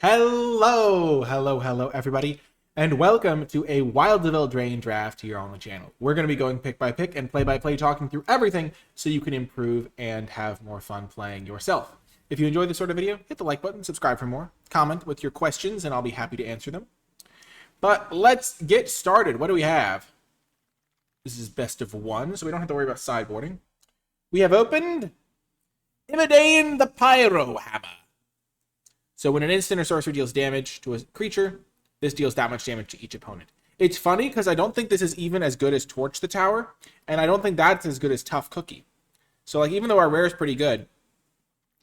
Hello, everybody, and welcome to a Wilds of Eldraine draft here on the channel. We're going to be going pick by pick and play by play, talking through everything so you can improve and have more fun playing yourself. If you enjoy this sort of video, hit the like button, subscribe for more, comment with your questions, and I'll be happy to answer them. But let's get started. What do we have? This is best of one, so we don't have to worry about sideboarding. We have opened Eldraine the Pyro Hammer. So when an instant or sorcery deals damage to a creature, this deals that much damage to each opponent. It's funny because I don't think this is even as good as Torch the Tower, and I don't think that's as good as Tough Cookie. So like even though our rare is pretty good,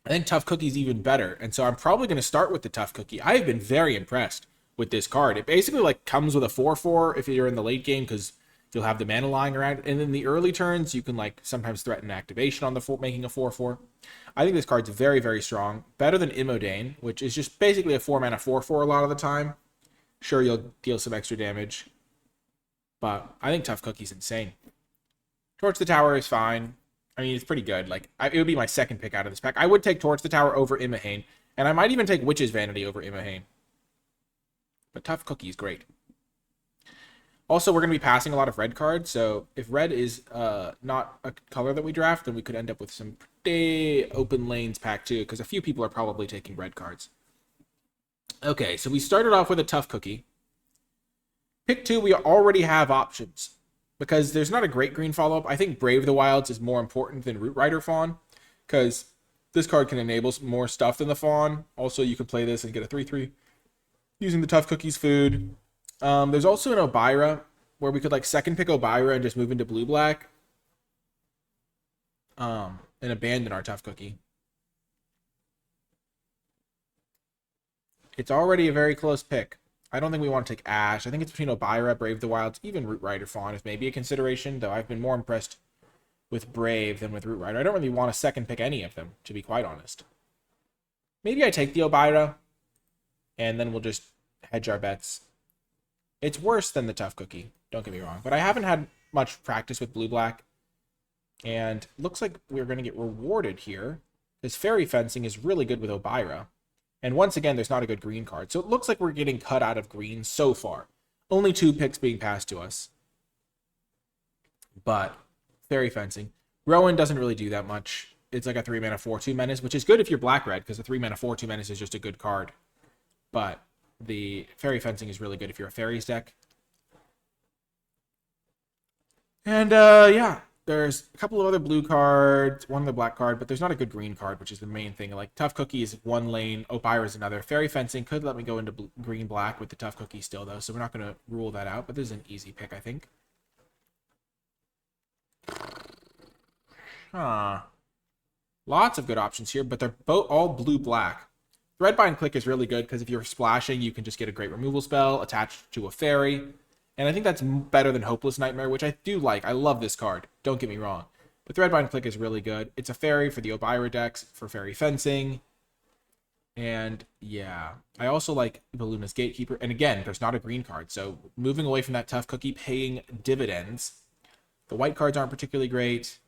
I think Tough Cookie is even better. And so I'm probably going to start with the Tough Cookie. I have been very impressed with this card. It basically like comes with a 4/4 if you're in the late game because you'll have the mana lying around. And in the early turns, you can like sometimes threaten activation on the making a 4/4. I think this card's very, very strong. Better than Eldraine, which is just basically a 4-mana 4/4 a lot of the time. Sure, you'll deal some extra damage. But I think Tough Cookie's insane. Torch the Tower is fine. I mean, it's pretty good. Like, it would be my second pick out of this pack. I would take Torch the Tower over Imahane. And I might even take Witch's Vanity over Imahane. But Tough Cookie is great. Also, we're going to be passing a lot of red cards, so if red is not a color that we draft, then we could end up with some pretty open lanes pack too, because a few people are probably taking red cards. Okay, so we started off with a Tough Cookie. Pick 2, we already have options, because there's not a great green follow-up. I think Brave the Wilds is more important than Root Rider Fawn, because this card can enable more stuff than the Fawn. Also, you can play this and get a 3/3 using the Tough Cookie's food. There's also an Obira where we could like second pick Obira and just move into blue-black. And abandon our Tough Cookie. It's already a very close pick. I don't think we want to take Ash. I think it's between Obira, Brave the Wilds, even Root Rider Fawn is maybe a consideration, though I've been more impressed with Brave than with Root Rider. I don't really want to second pick any of them, to be quite honest. Maybe I take the Obira, and then we'll just hedge our bets. It's worse than the Tough Cookie, don't get me wrong. But I haven't had much practice with blue-black. And looks like we're going to get rewarded here. Because Fairy Fencing is really good with Obira. And once again, there's not a good green card. So it looks like we're getting cut out of green so far. Only 2 picks being passed to us. But Fairy Fencing. Rowan doesn't really do that much. It's like a 3-mana 4/2 menace, which is good if you're black-red, because a 3-mana 4/2 menace is just a good card. But the Fairy Fencing is really good if you're a Fairies deck. And, yeah, there's a couple of other blue cards, one other black card, but there's not a good green card, which is the main thing. Like, Tough Cookie is one lane, Obira is another. Fairy Fencing could let me go into green-black with the Tough Cookie still, though, so we're not going to rule that out, but this is an easy pick, I think. Lots of good options here, but they're all blue-black. Threadbind Click is really good because if you're splashing, you can just get a great removal spell attached to a fairy. And I think that's better than Hopeless Nightmare, which I do like. I love this card. Don't get me wrong. But Threadbind Click is really good. It's a fairy for the Obira decks, for Fairy Fencing. And yeah, I also like Balluna's Gatekeeper. And again, there's not a green card. So moving away from that Tough Cookie, paying dividends. The white cards aren't particularly great.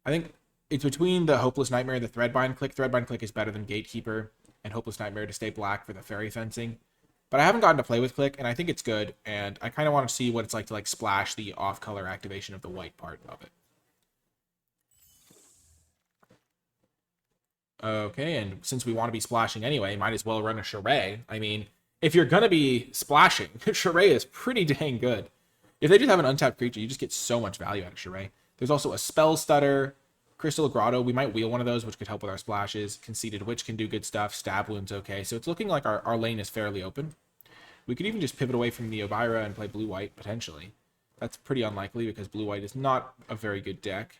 I think it's between the Hopeless Nightmare and the Threadbind Click. Threadbind Click is better than Gatekeeper and Hopeless Nightmare to stay black for the Fairy Fencing. But I haven't gotten to play with Click, and I think it's good, and I kind of want to see what it's like to like splash the off-color activation of the white part of it. Okay, and since we want to be splashing anyway, might as well run a Charade. I mean, if you're going to be splashing, Charade is pretty dang good. If they just have an untapped creature, you just get so much value out of Charade. There's also a Spell Stutter, Crystal Grotto, we might wheel one of those, which could help with our splashes. Conceited Witch can do good stuff. Stab Wound's okay. So it's looking like our lane is fairly open. We could even just pivot away from the Obira and play blue-white, potentially. That's pretty unlikely, because blue-white is not a very good deck.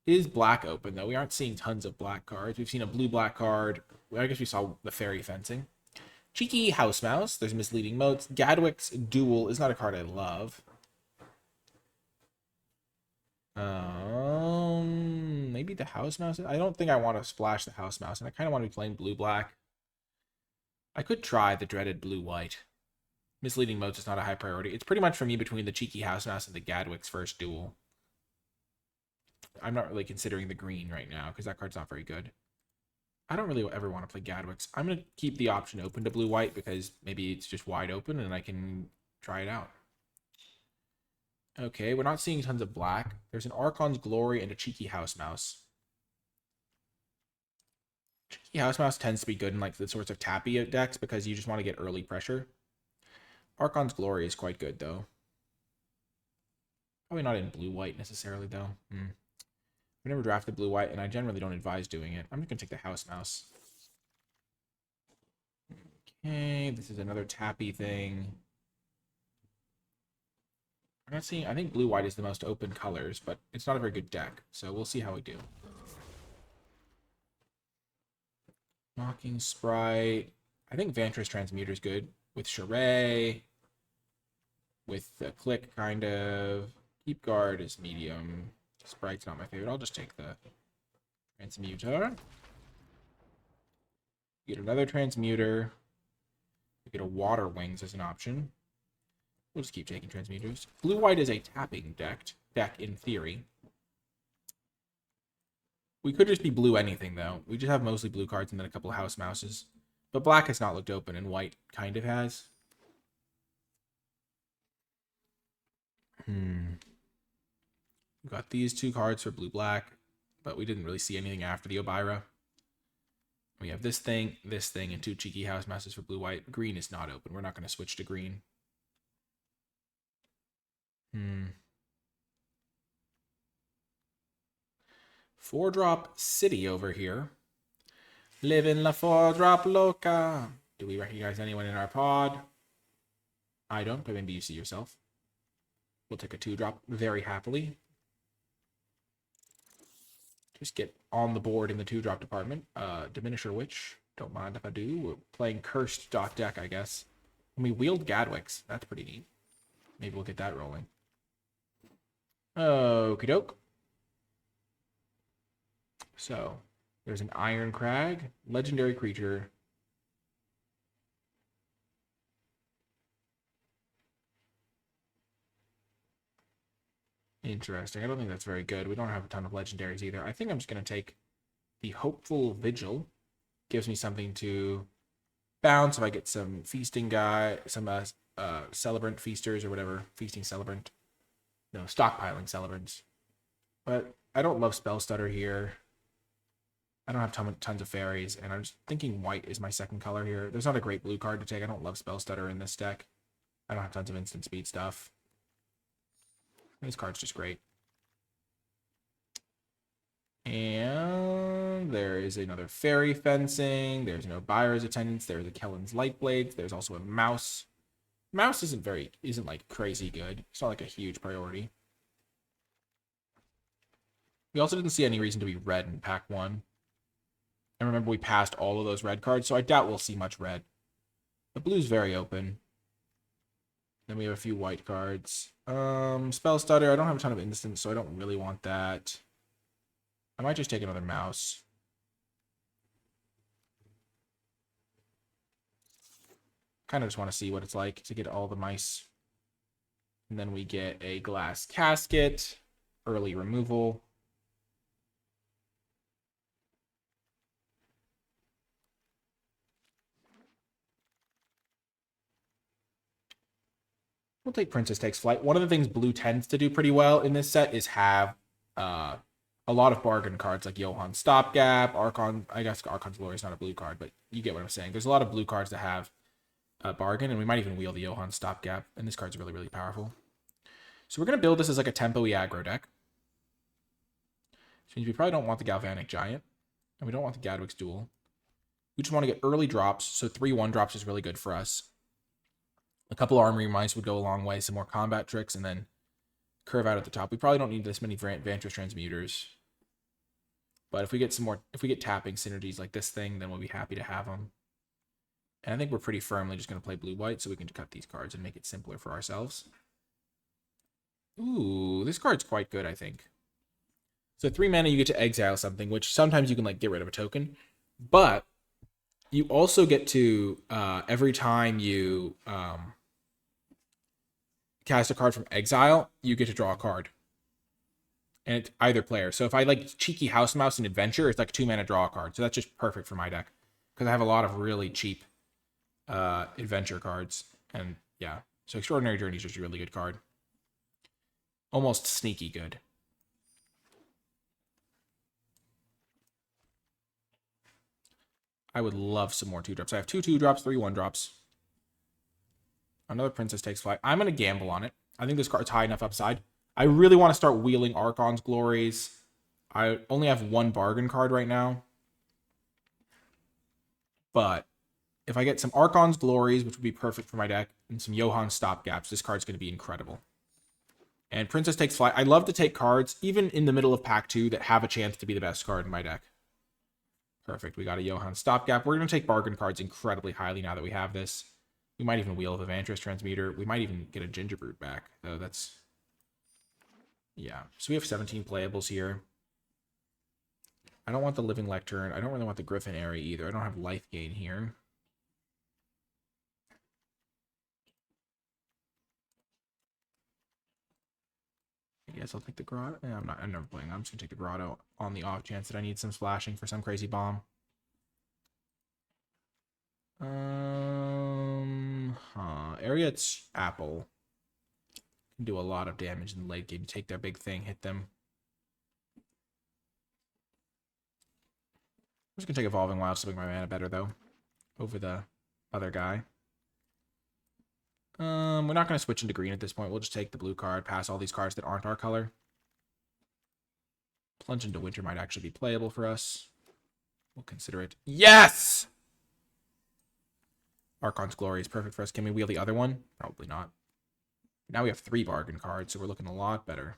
Is black open, though? We aren't seeing tons of black cards. We've seen a blue-black card. I guess we saw the Fairy Fencing. Cheeky House Mouse. There's Misleading Motes. Gadwick's Duel is not a card I love. Maybe the House Mouse. I don't think I want to splash the House Mouse, and I kind of want to be playing blue-black. I could try the dreaded blue-white. Misleading Motes is not a high priority. It's pretty much for me between the Cheeky House Mouse and the Gadwick's First Duel. I'm not really considering the green right now, because that card's not very good. I don't really ever want to play Gadwicks. I'm going to keep the option open to blue-white because maybe it's just wide open and I can try it out. Okay, we're not seeing tons of black. There's an Archon's Glory and a Cheeky House Mouse. Cheeky House Mouse tends to be good in like the sorts of tappy decks because you just want to get early pressure. Archon's Glory is quite good though. Probably not in blue-white necessarily though. I've never drafted blue-white and I generally don't advise doing it. I'm just going to take the House Mouse. Okay, this is another tappy thing. I'm not seeing... I think blue-white is the most open colors, but it's not a very good deck, so we'll see how we do. Mocking Sprite. I think Vantress Transmuter is good. With Charade. With the Click, kind of. Keep Guard is medium. Sprite's not my favorite. I'll just take the Transmuter. Get another Transmuter. We get a Water Wings as an option. We'll just keep taking Transmuters. Blue-white is a tapping deck in theory. We could just be blue anything, though. We just have mostly blue cards and then a couple of House Mouses. But black has not looked open, and white kind of has. We got these two cards for blue-black, but we didn't really see anything after the Obira. We have this thing, and two Cheeky House Mouses for blue-white. Green is not open. We're not going to switch to green. 4-drop City over here. Live in la 4-drop loca. Do we recognize anyone in our pod? I don't, but maybe you see yourself. We'll take a 2-drop very happily. Just get on the board in the 2-drop department. Diminisher Witch. Don't mind if I do. We're playing Cursed deck, I guess. And we wield Gadwicks. That's pretty neat. Maybe we'll get that rolling. Okie doke. So, there's an Iron Crag, legendary creature. Interesting. I don't think that's very good. We don't have a ton of legendaries either. I think I'm just going to take the Hopeful Vigil. Gives me something to bounce if I get some feasting guy, some celebrant feasters or whatever. Feasting celebrant. No, stockpiling celebrants. But I don't love Spell Stutter here. I don't have tons of fairies, and I'm just thinking white is my second color here. There's not a great blue card to take. I don't love Spell Stutter in this deck. I don't have tons of instant speed stuff. This card's just great. And there is another Fairy Fencing. There's no Buyer's Attendance. There's a Kellen's Lightblades. There's also a Mouse. Mouse isn't like crazy good. It's not like a huge priority. We also didn't see any reason to be red in pack 1. And remember, we passed all of those red cards, so I doubt we'll see much red. The blue's very open. Then we have a few white cards. Spell Stutter. I don't have a ton of instants, so I don't really want that. I might just take another Mouse. Kind of just want to see what it's like to get all the mice. And then we get a Glass Casket. Early removal. We'll take Princess Takes Flight. One of the things blue tends to do pretty well in this set is have a lot of bargain cards like Johann Stopgap, Archon. I guess Archon's Glory is not a blue card, but you get what I'm saying. There's a lot of blue cards that have a bargain, and we might even wield the Johann Stopgap, and this card's really, really powerful. So we're going to build this as like a tempo-y aggro deck. Which means we probably don't want the Galvanic Giant, and we don't want the Gadwicks Duel. We just want to get early drops, so 3 1-drops is really good for us. A couple Armory Mice would go a long way, some more combat tricks, and then curve out at the top. We probably don't need this many Vantress Transmuters. But if we get tapping synergies like this thing, then we'll be happy to have them. And I think we're pretty firmly just going to play blue-white, so we can cut these cards and make it simpler for ourselves. Ooh, this card's quite good, I think. So 3 mana, you get to exile something, which sometimes you can like get rid of a token. But you also get to, every time you cast a card from exile, you get to draw a card. And it's either player. So if I like Cheeky House Mouse and Adventure, it's like a 2-mana draw card. So that's just perfect for my deck. Because I have a lot of really cheap adventure cards. And yeah. So Extraordinary Journey is just a really good card. Almost sneaky good. I would love some more 2-drops. I have 2 2-drops, 3 1-drops. Another Princess Takes Flight. I'm going to gamble on it. I think this card's high enough upside. I really want to start wheeling Archon's Glories. I only have 1 bargain card right now. But if I get some Archon's Glories, which would be perfect for my deck, and some Johann Stopgaps, this card's going to be incredible. And Princess Takes Flight. I love to take cards, even in the middle of Pack 2, that have a chance to be the best card in my deck. Perfect. We got a Johann Stopgap. We're going to take bargain cards incredibly highly now that we have this. We might even wheel the Vantress Transmuter. We might even get a Gingerbread back, though. That's... yeah. So we have 17 playables here. I don't want the Living Lectern. I don't really want the Griffin Airy either. I don't have Life Gain here. I guess I'll take the Grotto. Yeah, I'm never playing. I'm just gonna take the Grotto on the off chance that I need some splashing for some crazy bomb. Ariet's Apple can do a lot of damage in the late game. Take their big thing, hit them. I'm just gonna take Evolving Wilds to make my mana better though, over the other guy. We're not going to switch into green at this point. We'll just take the blue card, pass all these cards that aren't our color. Plunge into Winter might actually be playable for us. We'll consider it. Yes! Archon's Glory is perfect for us. Can we wheel the other one? Probably not. Now we have 3 bargain cards, so we're looking a lot better.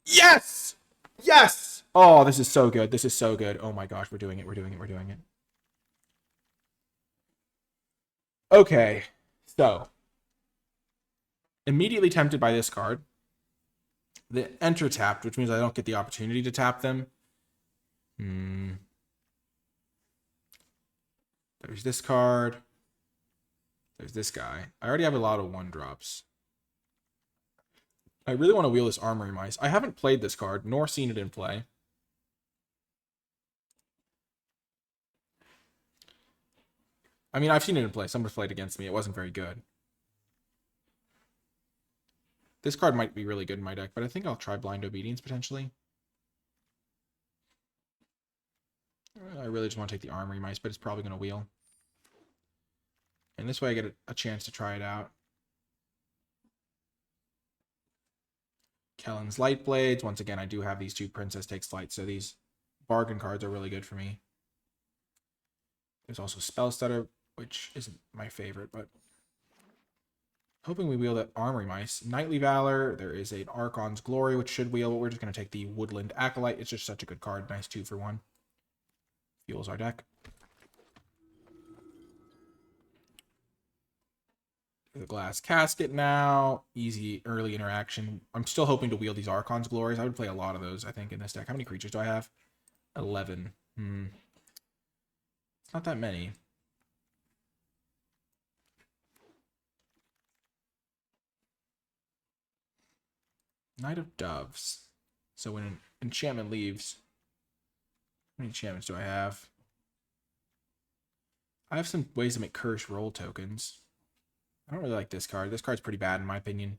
Yes! Yes! Oh, this is so good. This is so good. Oh my gosh, we're doing it. We're doing it. We're doing it. Okay, so immediately tempted by this card. The enter tapped, which means I don't get the opportunity to tap them. There's this card. There's this guy. I already have a lot of 1-drops. I really want to wheel this Armory Mice. I haven't played this card, nor seen it in play. I mean, I've seen it in play. Someone played against me. It wasn't very good. This card might be really good in my deck, but I think I'll try Blind Obedience potentially. I really just want to take the Armory Mice, but it's probably going to wheel. And this way I get a chance to try it out. Kellen's Light Blades. Once again, I do have these 2 Princess Takes Flight, so these bargain cards are really good for me. There's also Spell Stutter, which isn't my favorite, but hoping we wheel that Armory Mice. Knightly Valor. There is an Archon's Glory, which should wheel. We're just going to take the Woodland Acolyte. It's just such a good card. Nice 2 for 1. Fuels our deck. The Glass Casket now. Easy early interaction. I'm still hoping to wheel these Archon's Glories. I would play a lot of those, I think, in this deck. How many creatures do I have? 11. It's not that many. Knight of Doves. So when an enchantment leaves, how many enchantments do I have? I have some ways to make curse roll tokens. I don't really like this card. This card's pretty bad in my opinion.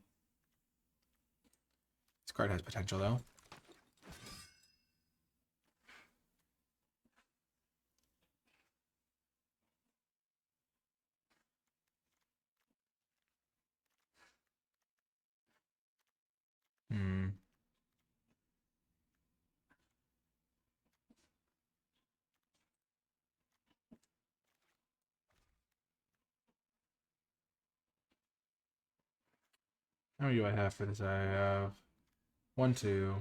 This card has potential though. How many do I have for this? I have 1, 2.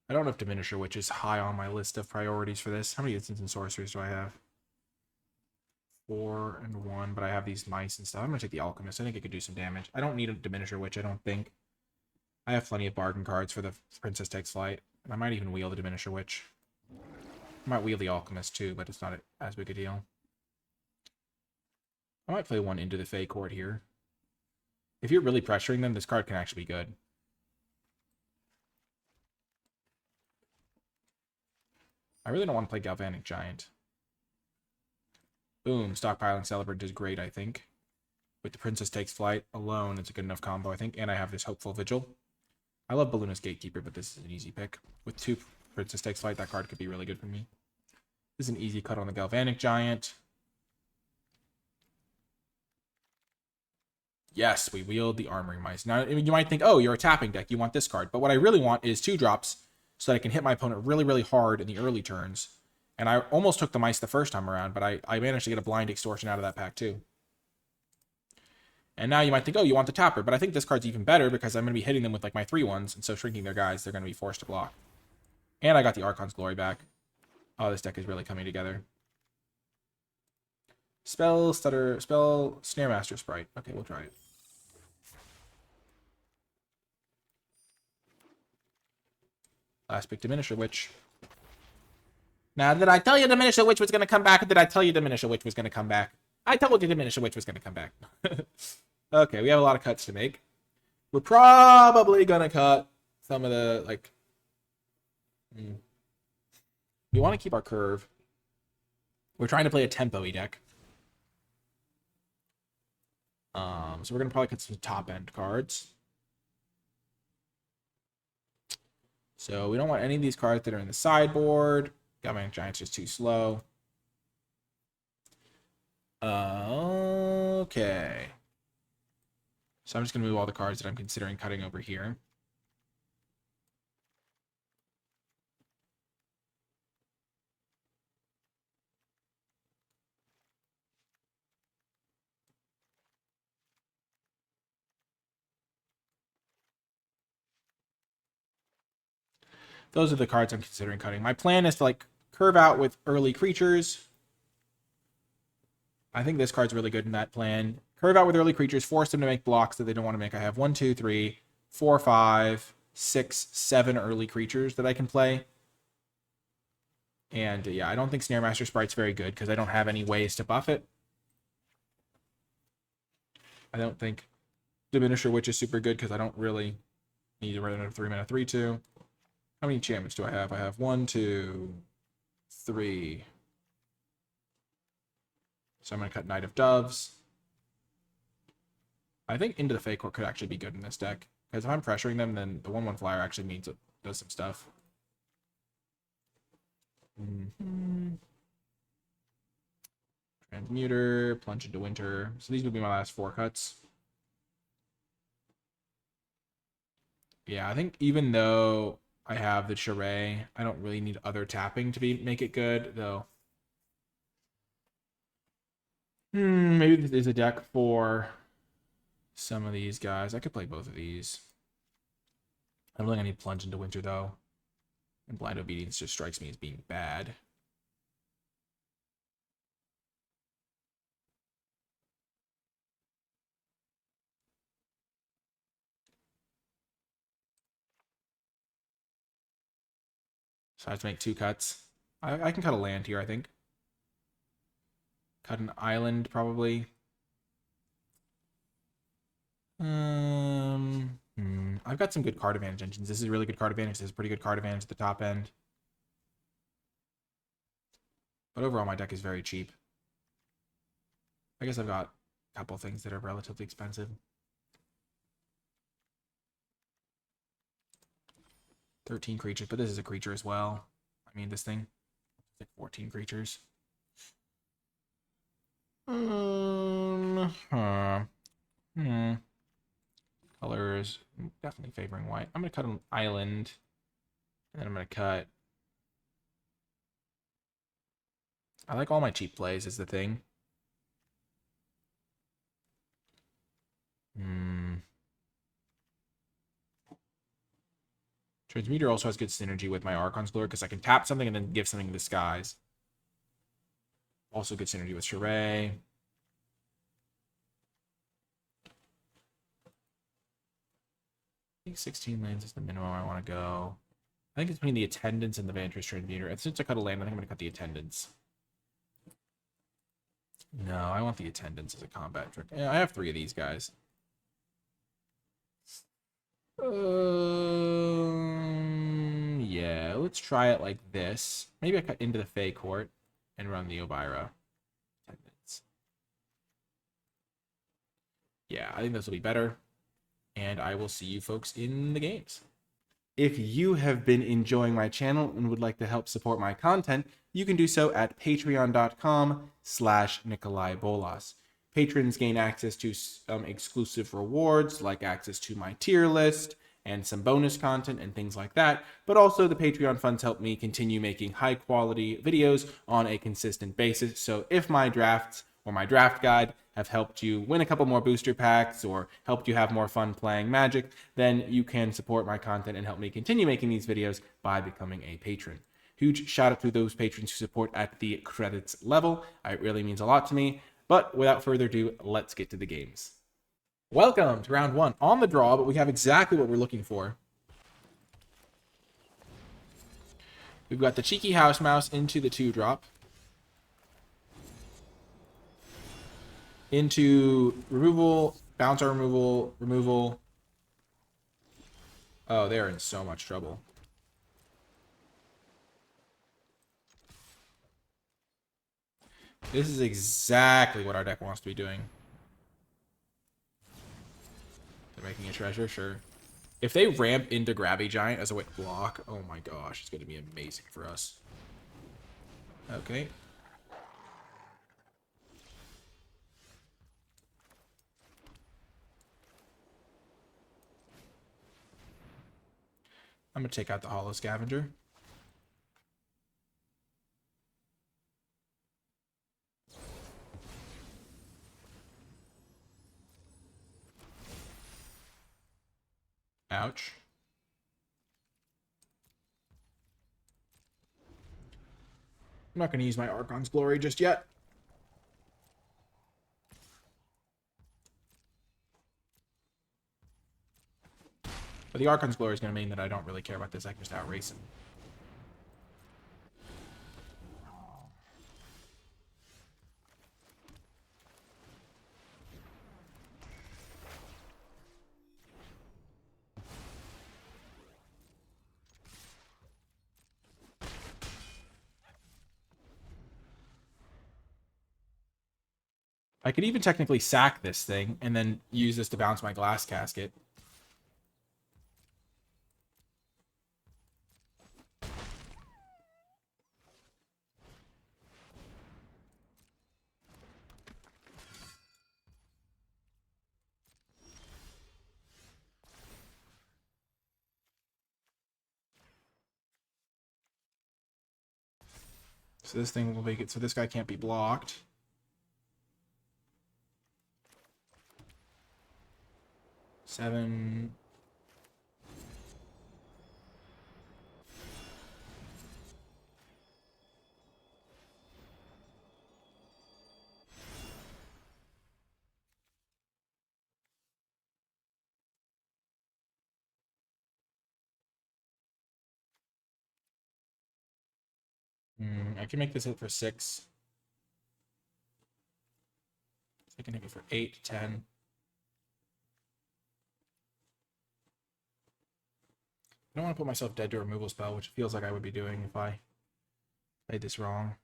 I don't know if Diminisher Witch is high on my list of priorities for this. How many instants and sorceries do I have? 4 and 1, but I have these mice and stuff. I'm going to take the Alchemist. I think it could do some damage. I don't need a Diminisher Witch, I don't think. I have plenty of bargain cards for the Princess Takes Flight. And I might even wheel the Diminisher Witch. I might wheel the Alchemist too, but it's not as big a deal. I might play 1 into the Fey Court here. If you're really pressuring them, this card can actually be good. I really don't want to play Galvanic Giant. Boom, stockpiling Celebrant is great, I think. With the Princess Takes Flight alone, it's a good enough combo, I think. And I have this Hopeful Vigil. I love Balloonist Gatekeeper, but this is an easy pick. With 2 Princess Takes Flight, that card could be really good for me. This is an easy cut on the Galvanic Giant. Yes, we wield the Armoring Mice. Now, you might think, oh, you're a tapping deck. You want this card. But what I really want is 2 drops so that I can hit my opponent really, really hard in the early turns. And I almost took the Mice the first time around, but I managed to get a Blind Extortion out of that pack, too. And now you might think, oh, you want the Tapper. But I think this card's even better because I'm going to be hitting them with, like, my 3/1s. And so shrinking their guys, they're going to be forced to block. And I got the Archon's Glory back. Oh, this deck is really coming together. Spell Snare Master Sprite. Okay, we'll try it. Last pick, Diminisher Witch. Now, did I tell you Diminisher Witch was going to come back, or did I tell you Diminisher Witch was going to come back? I told you Diminisher Witch was going to come back. Okay, we have a lot of cuts to make. We're probably going to cut some of the, like... We want to keep our curve. We're trying to play a tempo-y deck. So we're going to probably cut some top-end cards. So we don't want any of these cards that are in the sideboard. Galvanic Giant's just too slow. Okay. So I'm just going to move all the cards that I'm considering cutting over here. Those are the cards I'm considering cutting. My plan is to, like, curve out with early creatures. I think this card's really good in that plan. Curve out with early creatures, force them to make blocks that they don't want to make. I have 1, 2, 3, 4, 5, 6, 7 early creatures that I can play. And yeah, I don't think Snare Master Sprite's very good because I don't have any ways to buff it. I don't think Diminisher Witch is super good because I don't really need to run a 3-mana 3/2. How many enchantments do I have? I have 1, 2, 3. So I'm going to cut Knight of Doves. I think Into the Fate Court could actually be good in this deck. Because if I'm pressuring them, then the 1/1 flyer actually means it does some stuff. Transmuter, Plunge into Winter. So these would be my last 4 cuts. Yeah, I think even though I have the Charade, I don't really need other tapping to make it good, though. Maybe there's a deck for some of these guys. I could play both of these. I don't think I need Plunge into Winter, though. And Blind Obedience just strikes me as being bad. So I have to make 2 cuts. I can cut a land here, I think. Cut an island, probably. I've got some good card advantage engines. This is a really good card advantage. This is a pretty good card advantage at the top end. But overall, my deck is very cheap. I guess I've got a couple things that are relatively expensive. 13 creatures, but this is a creature as well. I mean, this thing. It's like 14 creatures. Colors, definitely favoring white. I'm going to cut an island. And then I'm going to cut... I like all my cheap plays is the thing. Transmuter also has good synergy with my Archon's Glory because I can tap something and then give something to Disguise. Also good synergy with Charade. I think 16 lands is the minimum I want to go. I think it's between the Attendants and the Vantress Transmuter. And since I cut a land, I think I'm going to cut the Attendants. No, I want the Attendants as a combat trick. Yeah, I have 3 of these guys. Yeah, let's try it like this. Maybe I cut into the Fey Court and run the Obira. 10 minutes. Yeah, I think this will be better. And I will see you folks in the games. If you have been enjoying my channel and would like to help support my content, you can do so at patreon.com/NicolaiBolas. Patrons gain access to some exclusive rewards, like access to my tier list and some bonus content and things like that. But also the Patreon funds help me continue making high quality videos on a consistent basis. So if my drafts or my draft guide have helped you win a couple more booster packs or helped you have more fun playing Magic, then you can support my content and help me continue making these videos by becoming a patron. Huge shout out to those patrons who support at the credits level. It really means a lot to me. But without further ado, let's get to the games. Welcome to round one. On the draw, but we have exactly what we're looking for. We've got the cheeky house mouse into the 2-drop. Into removal, bouncer removal, removal. Oh, they're in so much trouble. This is exactly what our deck wants to be doing. They're making a treasure, sure. If they ramp into Gravity Giant as a way to block, oh my gosh, it's going to be amazing for us. Okay. I'm going to take out the Hollow Scavenger. Ouch. I'm not going to use my Archon's Glory just yet. But the Archon's Glory is going to mean that I don't really care about this. I can just outrace him. I could even technically sack this thing and then use this to bounce my Glass Casket. So this thing will make it so this guy can't be blocked. Seven. I can make this hit for 6. I can hit it for 8, 10. I don't want to put myself dead to a removal spell, which feels like I would be doing if I played this wrong.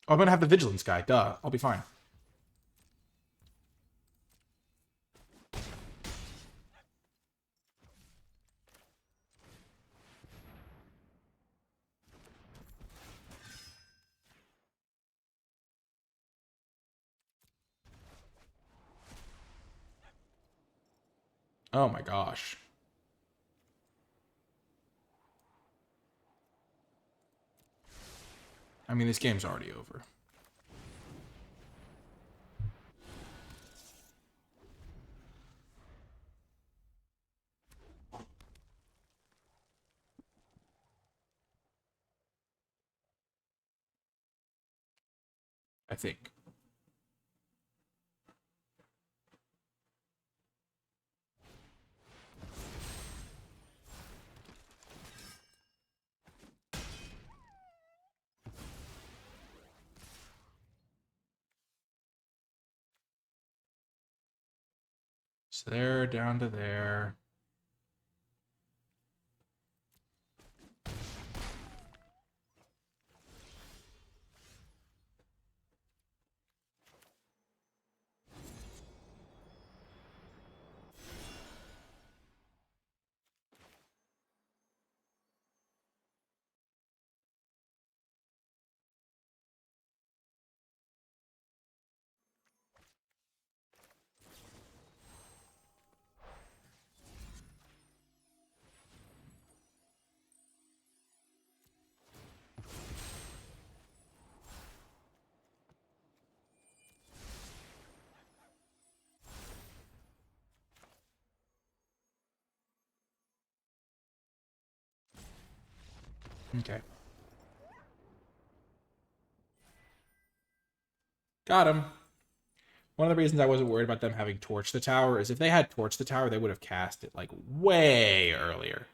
Oh, I'm going to have the Vigilance guy. Duh. I'll be fine. Oh my gosh. I mean, this game's already over. I think. So they're down to there. Okay. Got him. One of the reasons I wasn't worried about them having torched the tower is if they had torched the tower, they would have cast it like way earlier.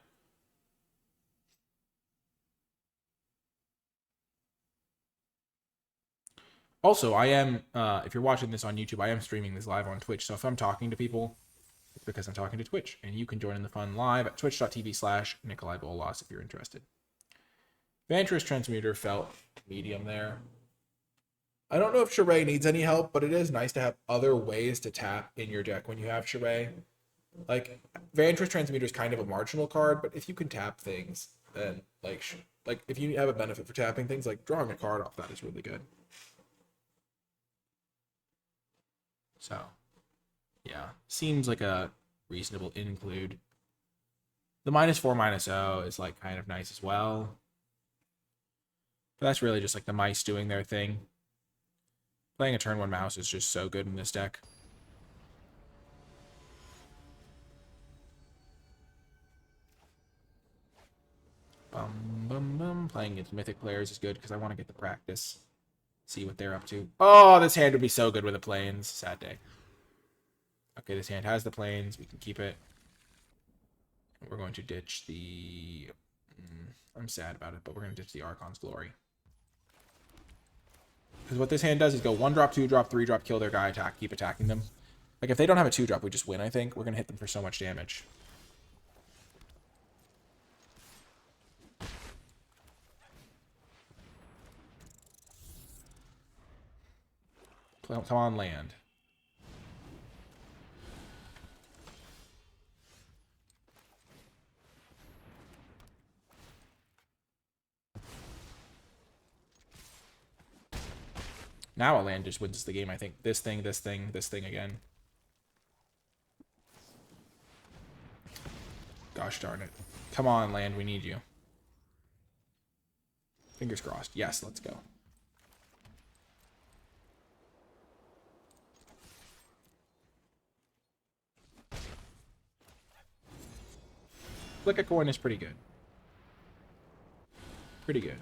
Also, I am, if you're watching this on YouTube, I am streaming this live on Twitch. So if I'm talking to people, it's because I'm talking to Twitch. And you can join in the fun live at twitch.tv/NicolaiBolas if you're interested. Vantress Transmuter felt medium there. I don't know if Charade needs any help, but it is nice to have other ways to tap in your deck when you have Charade. Like, Vantress Transmuter is kind of a marginal card, but if you can tap things, then, like if you have a benefit for tapping things, like drawing a card off that is really good. So, yeah, seems like a reasonable include. The -4/-0 is, like, kind of nice as well. But that's really just, like, the mice doing their thing. Playing a turn 1 mouse is just so good in this deck. Playing against mythic players is good because I want to get the practice. See what they're up to. Oh, this hand would be so good with the planes. Sad day. Okay, this hand has the planes. We can keep it. We're going to ditch the... I'm sad about it, but we're going to ditch the Archon's Glory. Because what this hand does is go 1-drop, 2-drop, 3-drop, kill their guy, attack, keep attacking them. Like, if they don't have a 2-drop, we just win, I think. We're going to hit them for so much damage. Come on, land. Now a land just wins the game, I think. This thing, this thing, this thing again. Gosh darn it. Come on, land, we need you. Fingers crossed. Yes, let's go. Flick a coin is pretty good. Pretty good.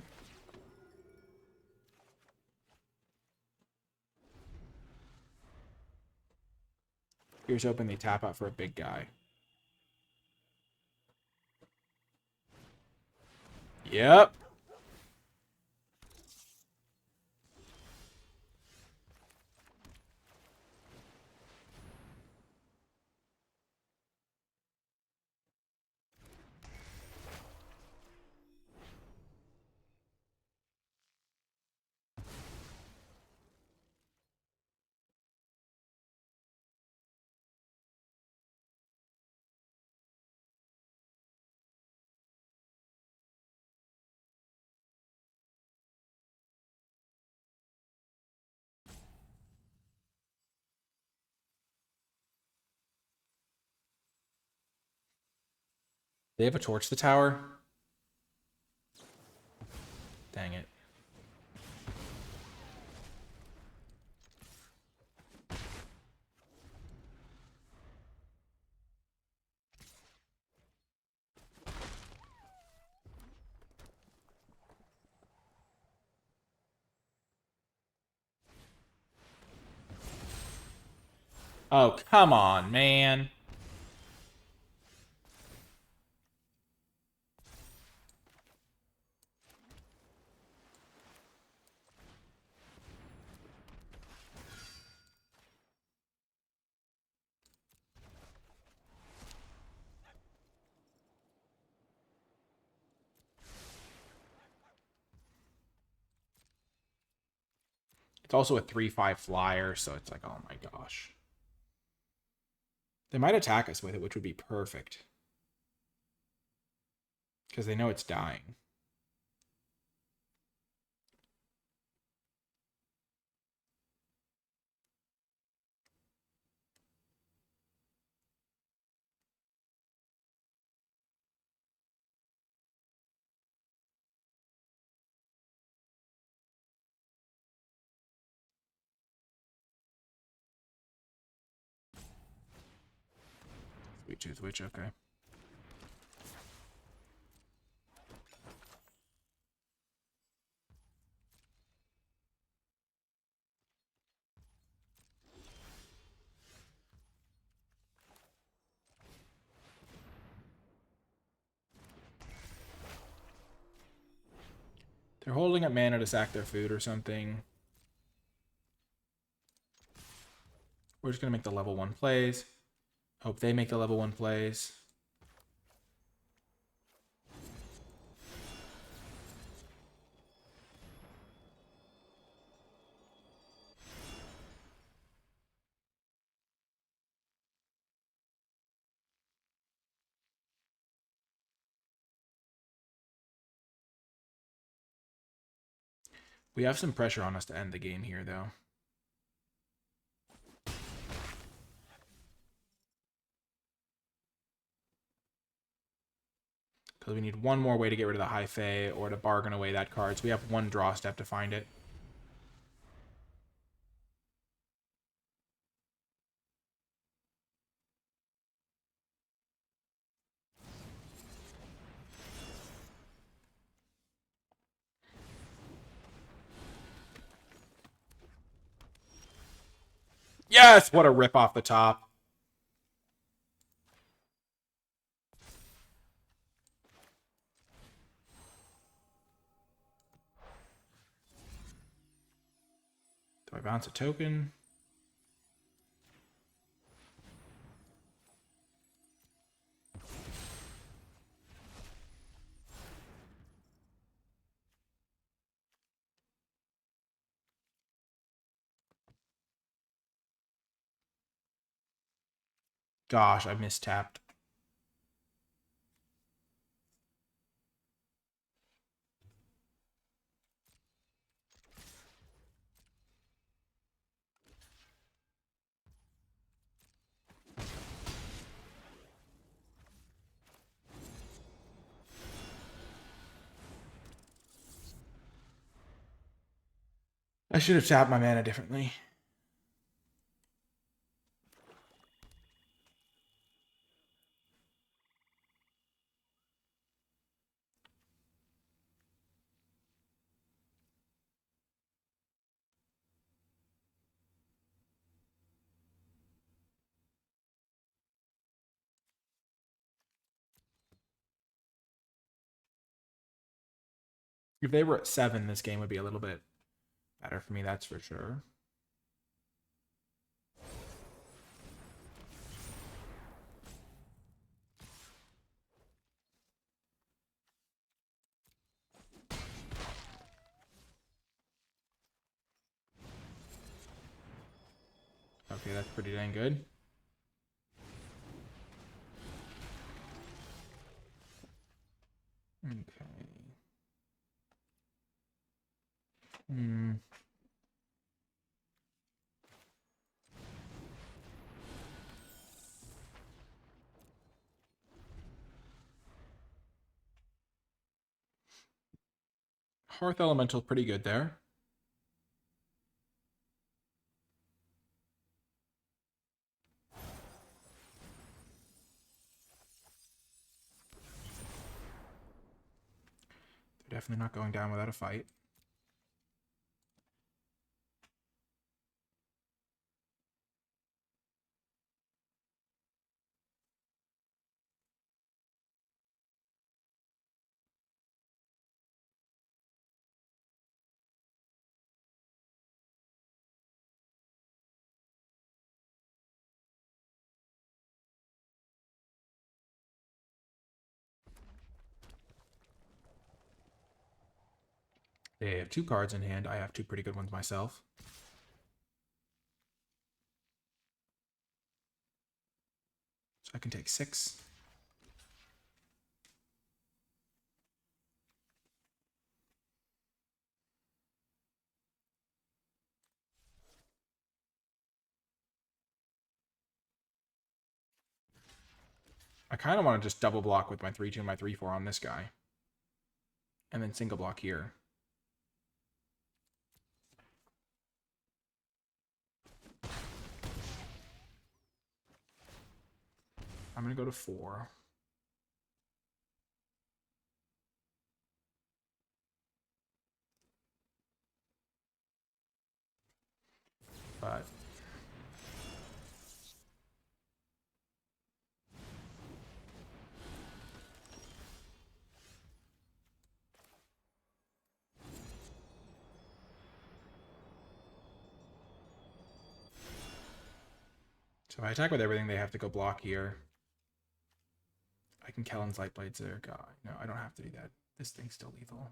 Here's hoping they tap out for a big guy. Yep. They have a torch the tower. Dang it. Oh, come on, man. It's also a 3/5 flyer, so it's like, oh my gosh. They might attack us with it, which would be perfect. Because they know it's dying. Sweet Tooth Witch, okay. They're holding up mana to sack their food or something. We're just going to make the level 1 plays. Hope they make the level 1 plays. We have some pressure on us to end the game here, though. Because we need one more way to get rid of the High Fae or to bargain away that card. So we have one draw step to find it. Yes! What a rip off the top. Do I bounce a token? Gosh, I mistapped. I should have tapped my mana differently. If they were at 7, this game would be a little bit better for me, that's for sure. Okay, that's pretty dang good. Okay. Hearth Elemental, pretty good there. They're definitely not going down without a fight. They have 2 cards in hand. I have 2 pretty good ones myself. So I can take 6. I kind of want to just double block with my 3-2 and my 3-4 on this guy. And then single block here. I'm going to go to 4. But so if I attack with everything, they have to go block here. I can Kellen's Lightblades their guy. No, I don't have to do that. This thing's still lethal.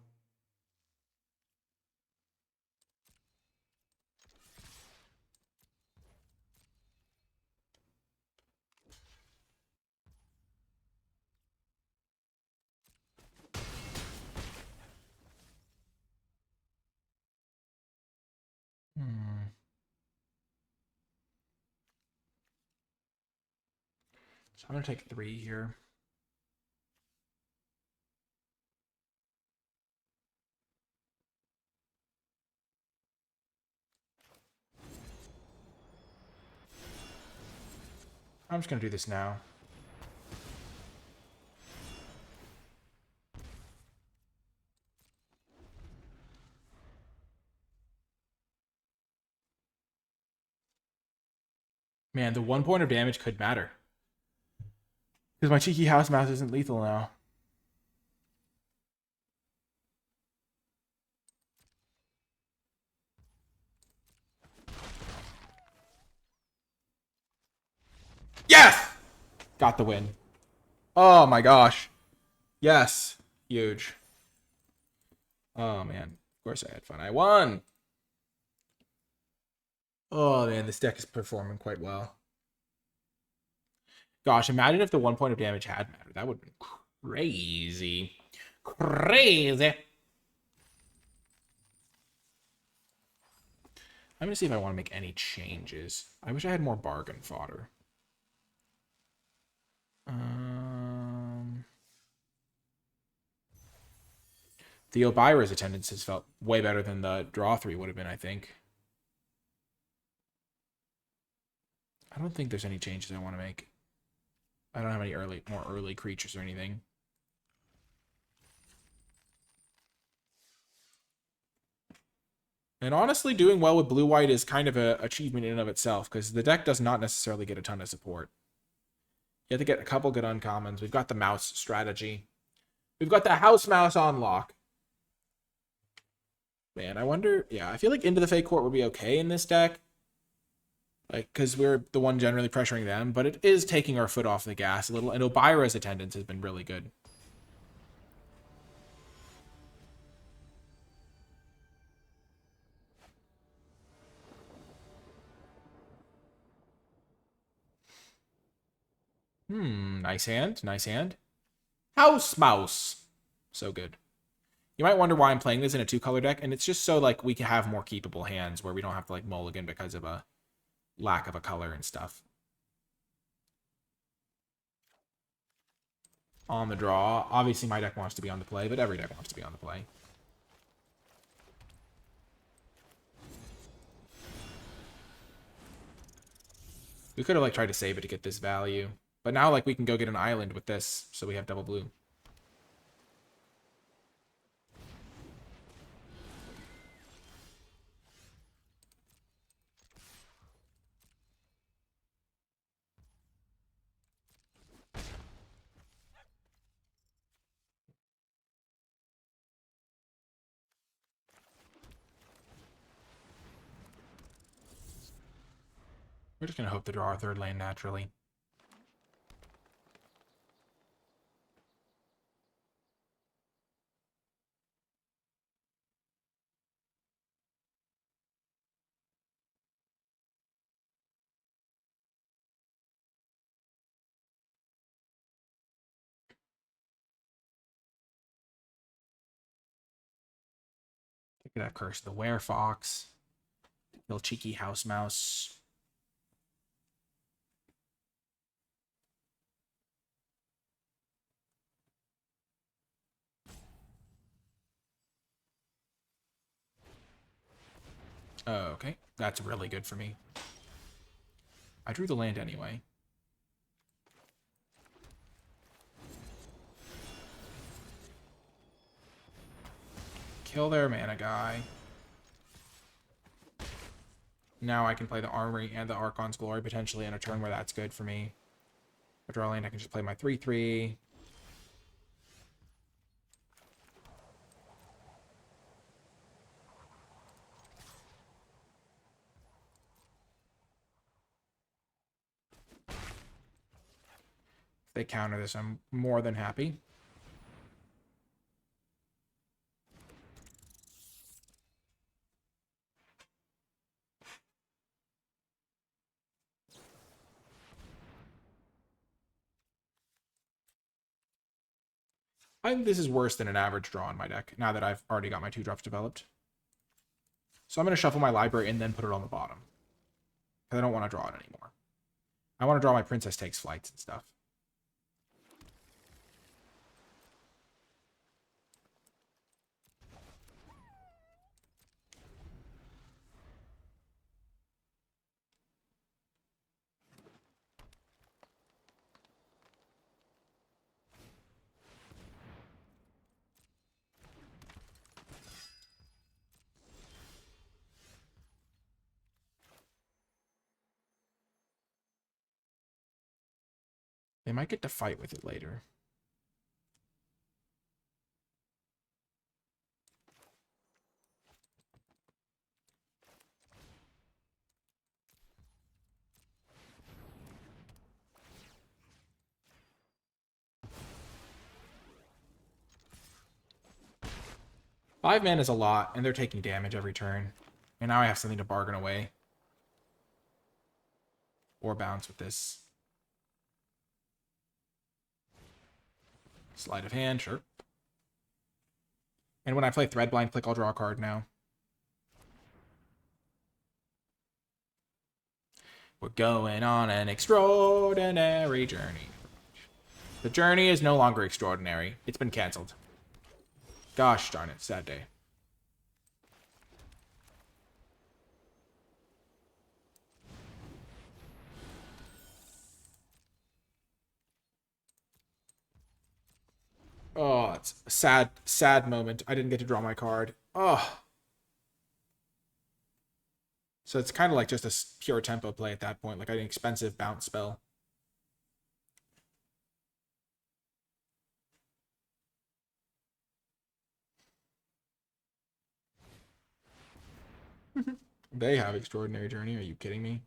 So I'm going to take 3 here. I'm just going to do this now. Man, the 1 point of damage could matter. Because my cheeky house mouse isn't lethal now. Yes! Got the win. Oh my gosh. Yes. Huge. Oh man. Of course I had fun. I won! Oh man, this deck is performing quite well. Gosh, imagine if the 1 point of damage had mattered. That would have been crazy. Crazy! I'm going to see if I want to make any changes. I wish I had more bargain fodder. The Elbira's attendance has felt way better than the draw 3 would have been, I think. I don't think there's any changes I want to make. I don't have any more early creatures or anything. And honestly, doing well with blue-white is kind of an achievement in and of itself, because the deck does not necessarily get a ton of support. You have to get a couple good uncommons. We've got the mouse strategy. We've got the house mouse on lock. Man, I wonder... Yeah, I feel like Into the Fate Court would be okay in this deck. Like, because we're the one generally pressuring them, but it is taking our foot off the gas a little, and Elbira's attendance has been really good. Nice hand, nice hand. House Mouse. So good. You might wonder why I'm playing this in a 2-color deck, and it's just so, like, we can have more keepable hands where we don't have to, like, mulligan because of a lack of a color and stuff. On the draw. Obviously, my deck wants to be on the play, but every deck wants to be on the play. We could have, like, tried to save it to get this value. But now, like, we can go get an island with this, so we have double blue. We're just going to hope to draw our 3rd lane naturally. Look at that Curse of the Werefox. Little cheeky house mouse. Okay, that's really good for me. I drew the land anyway. Kill their mana guy. Now I can play the Armory and the Archon's Glory potentially in a turn where that's good for me. If I draw a land, I can just play my 3/3. If they counter this, I'm more than happy. I think this is worse than an average draw in my deck, now that I've already got my 2-drops developed. So I'm going to shuffle my library and then put it on the bottom. Because I don't want to draw it anymore. I want to draw my Princess Takes Flights and stuff. They might get to fight with it later. Five mana is a lot, and they're taking damage every turn. And now I have something to bargain away. Or bounce with this. Sleight of hand, sure. And when I play Threadblind Click, I'll draw a card now. We're going on an extraordinary journey. The journey is no longer extraordinary. It's been canceled. Gosh darn it, sad day. Oh, it's a sad, sad moment. I didn't get to draw my card. Oh. So it's kind of like just a pure tempo play at that point, like an expensive bounce spell. They have Extraordinary Journey. Are you kidding me?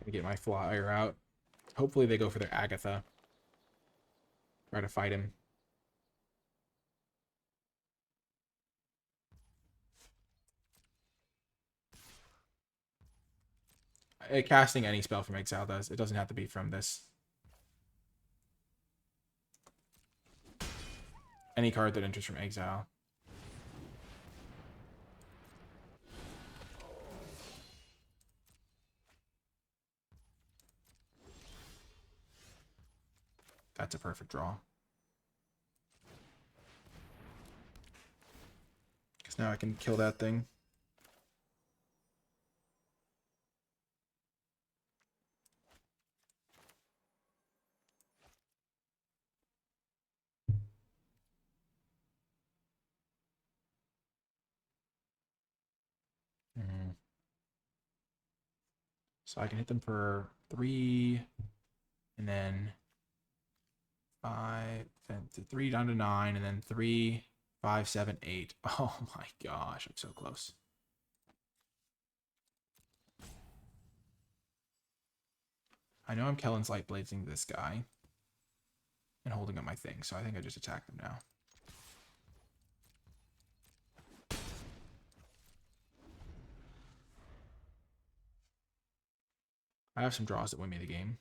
Gonna get my flyer out. Hopefully they go for their Agatha. Try to fight him. Casting any spell from exile does. It doesn't have to be from this. Any card that enters from exile. That's a perfect draw. Because now I can kill that thing. So I can hit them for 3, and then 5, then 3 down to 9, and then 3, 5, 7, 8. Oh my gosh, I'm so close. I know I'm Kellen's Light Blading this guy and holding up my thing, so I think I just attack them now. I have some draws that win me the game.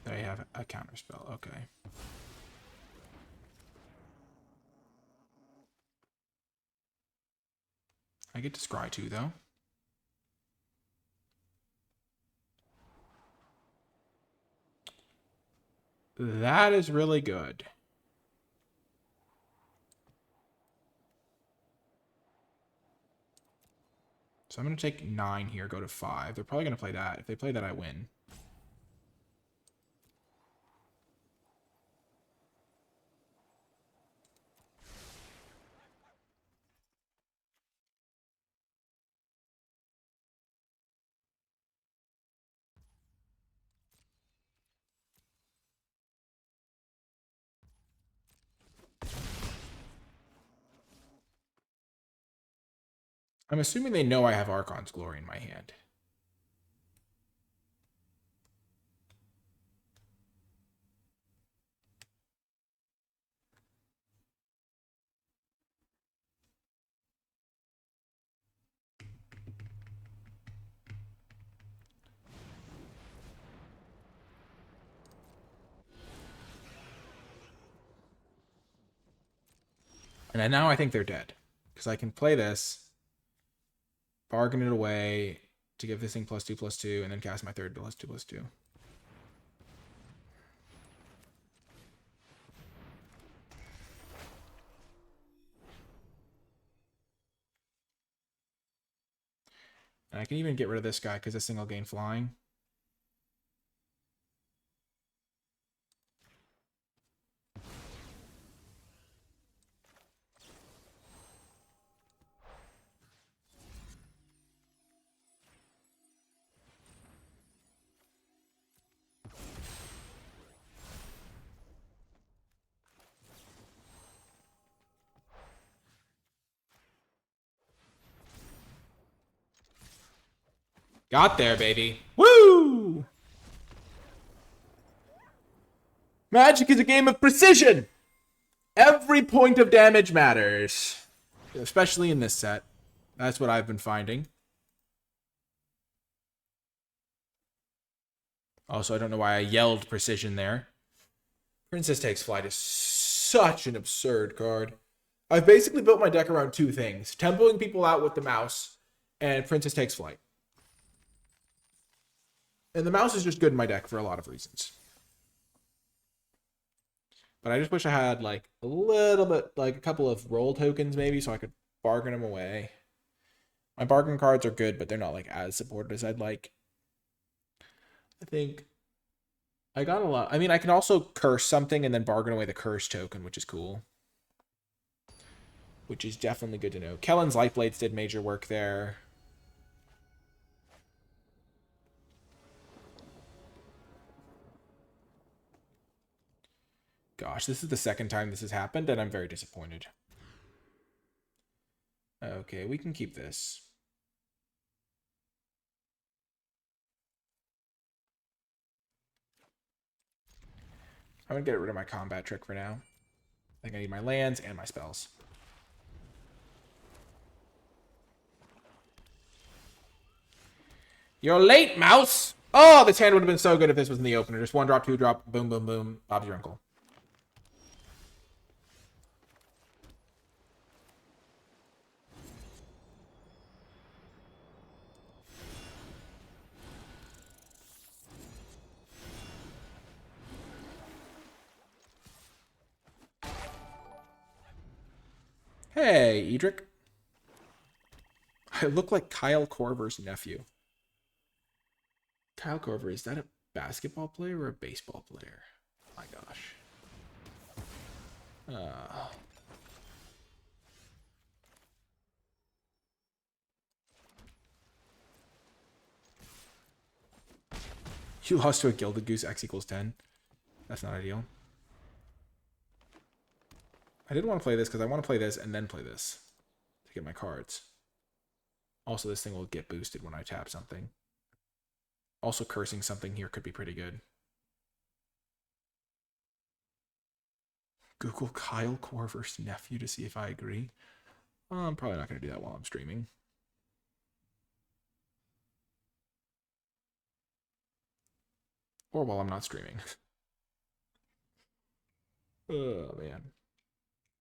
I have a counter spell. Okay. I get to scry too, though. That is really good. So I'm going to take 9 here, go to 5. They're probably going to play that. If they play that, I win. I'm assuming they know I have Archon's Glory in my hand. And now I think they're dead. Because I can play this, bargain it away to give this thing +2/+2, and then cast my third +2/+2. And I can even get rid of this guy because this thing will gain flying. Got there, baby. Woo! Magic is a game of precision. Every point of damage matters. Especially in this set. That's what I've been finding. Also, I don't know why I yelled precision there. Princess Takes Flight is such an absurd card. I've basically built my deck around 2 things. Tempoing people out with the mouse and Princess Takes Flight. And the mouse is just good in my deck for a lot of reasons. But I just wish I had like a little bit, like a couple of roll tokens maybe, so I could bargain them away. My bargain cards are good, but they're not like as supported as I'd like. I think I got a lot. I mean, I can also curse something and then bargain away the curse token, which is cool. Which is definitely good to know. Kellen's Lightblades did major work there. Gosh, this is the second time this has happened, and I'm very disappointed. Okay, we can keep this. I'm going to get rid of my combat trick for now. I think I need my lands and my spells. You're late, mouse! Oh, this hand would have been so good if this was in the opener. Just 1 drop, 2 drop, boom, boom, boom. Bob's your uncle. Hey, Edric. I look like Kyle Korver's nephew. Kyle Korver, is that a basketball player or a baseball player? Oh my gosh. You lost to a Gilded Goose, X equals 10. That's not ideal. I didn't want to play this because I want to play this and then play this to get my cards. Also, this thing will get boosted when I tap something. Also, cursing something here could be pretty good. Google Kyle Korver's nephew to see if I agree. I'm probably not going to do that while I'm streaming. Or while I'm not streaming. Oh, man.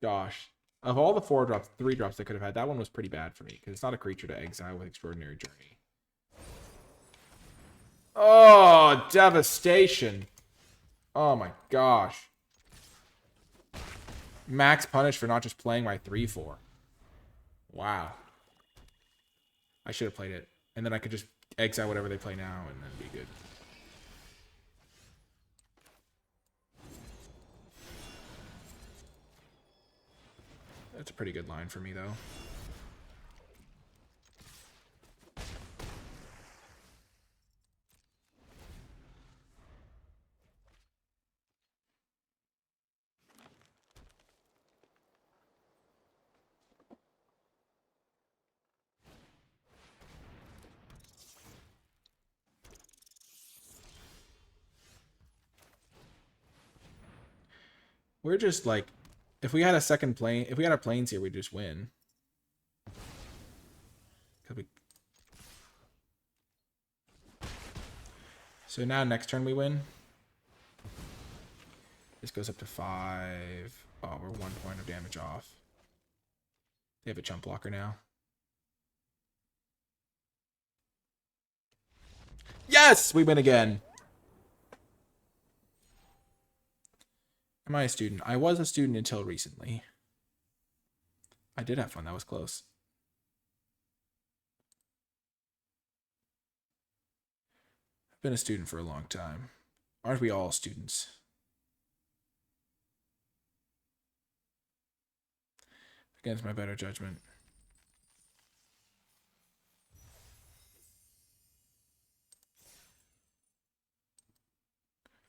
Gosh. Of all the 4-drops, 3-drops I could have had, that one was pretty bad for me. Because it's not a creature to exile with Extraordinary Journey. Oh, devastation. Oh my gosh. Max punish for not just playing my 3/4. Wow. I should have played it. And then I could just exile whatever they play now and then be good. That's a pretty good line for me, though. We're just like, if we had a second plane, if we had our planes here, we'd just win. So now next turn we win. This goes up to 5. Oh, we're 1 point of damage off. They have a chump blocker now. Yes! We win again. Am I a student? I was a student until recently. I did have fun. That was close. I've been a student for a long time. Aren't we all students? Against my better judgment.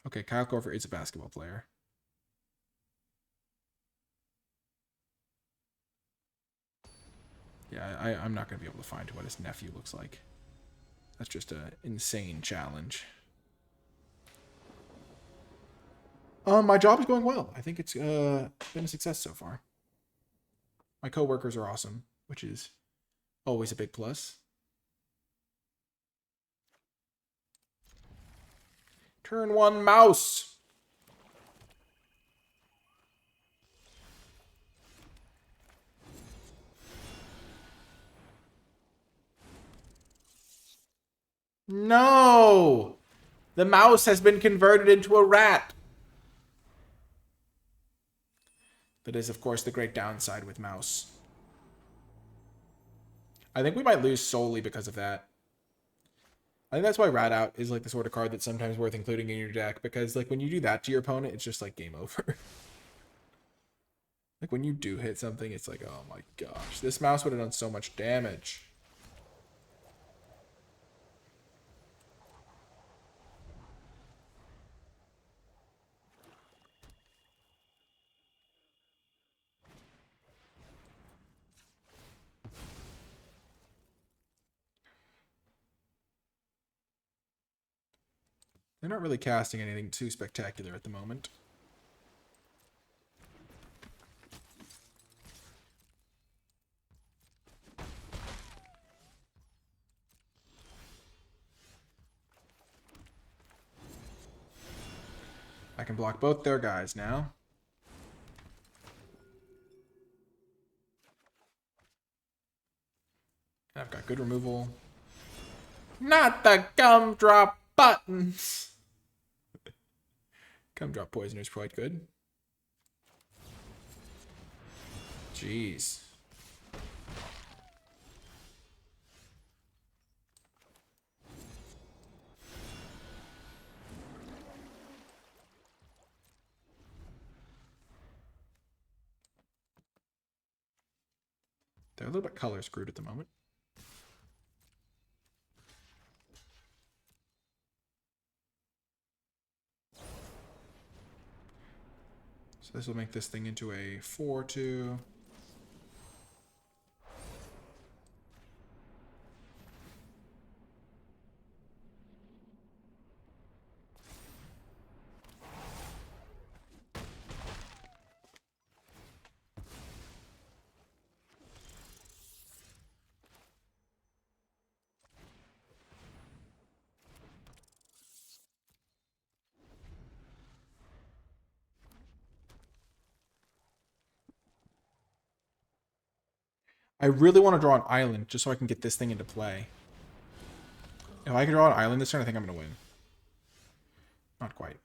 Okay, Kyle Korver is a basketball player. Yeah, I'm not going to be able to find what his nephew looks like. That's just an insane challenge. My job is going well. I think it's been a success so far. My coworkers are awesome, which is always a big plus. Turn 1 mouse. No! The mouse has been converted into a rat. That is, of course, the great downside with mouse. I think we might lose solely because of that. I think that's why Rat Out is like the sort of card that's sometimes worth including in your deck, because like when you do that to your opponent, it's just like game over. Like when you do hit something, it's like, oh my gosh, this mouse would have done so much damage. They're not really casting anything too spectacular at the moment. I can block both their guys now. And I've got good removal. Not the gumdrop buttons. Gumdrop poisoner is quite good. Jeez. They're a little bit color screwed at the moment. So this will make this thing into a 4/2. I really want to draw an island just so I can get this thing into play. If I can draw an island this turn, I think I'm going to win. Not quite.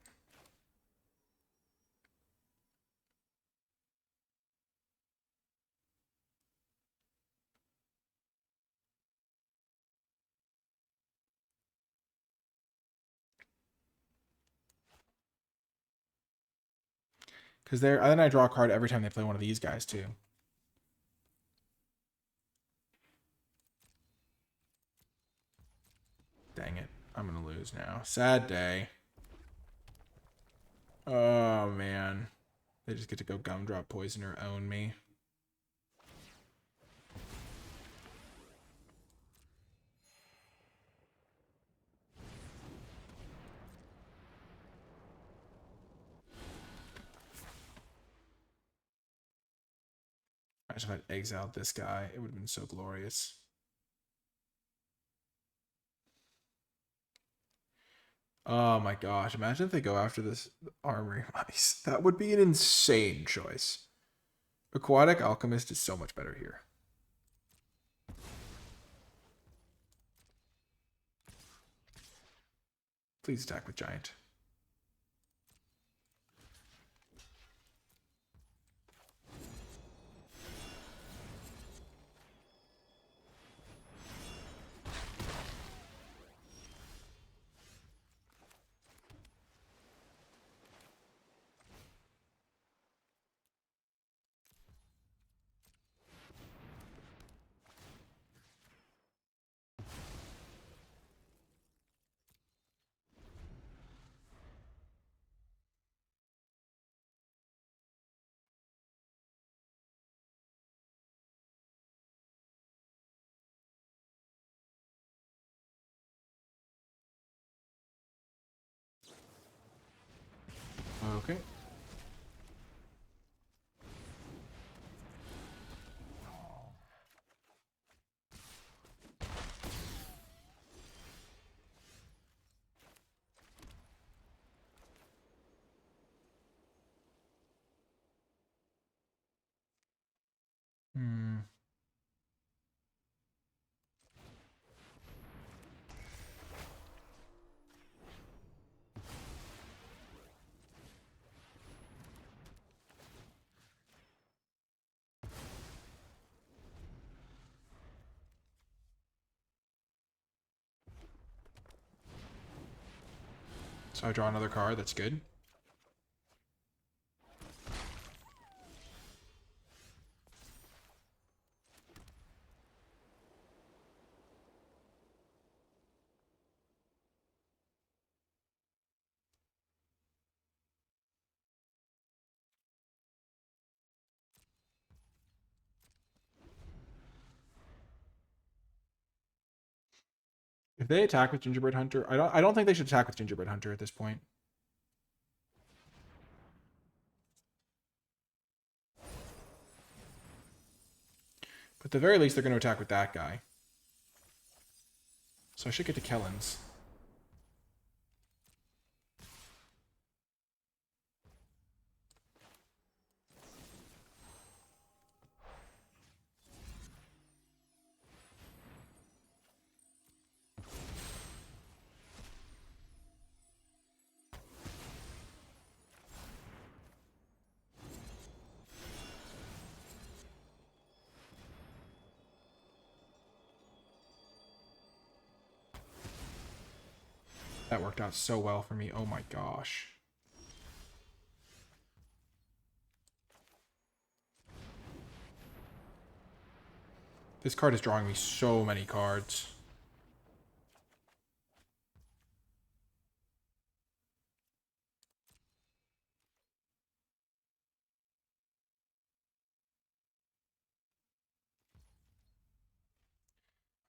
Because then I draw a card every time they play one of these guys too. Dang it. I'm going to lose now. Sad day. Oh, man. They just get to go Gumdrop Poison or own me. Imagine if I'd exiled this guy. It would have been so glorious. Oh my gosh. Imagine if they go after this Armory Mice. That would be an insane choice. Aquatic Alchemist is so much better here. Please attack with Giant. Okay. So I draw another card. That's good. If they attack with Gingerbread Hunter, I don't think they should attack with Gingerbread Hunter at this point. But at the very least, they're going to attack with that guy. So I should get to Kellen's. That worked out so well for me. Oh my gosh. This card is drawing me so many cards.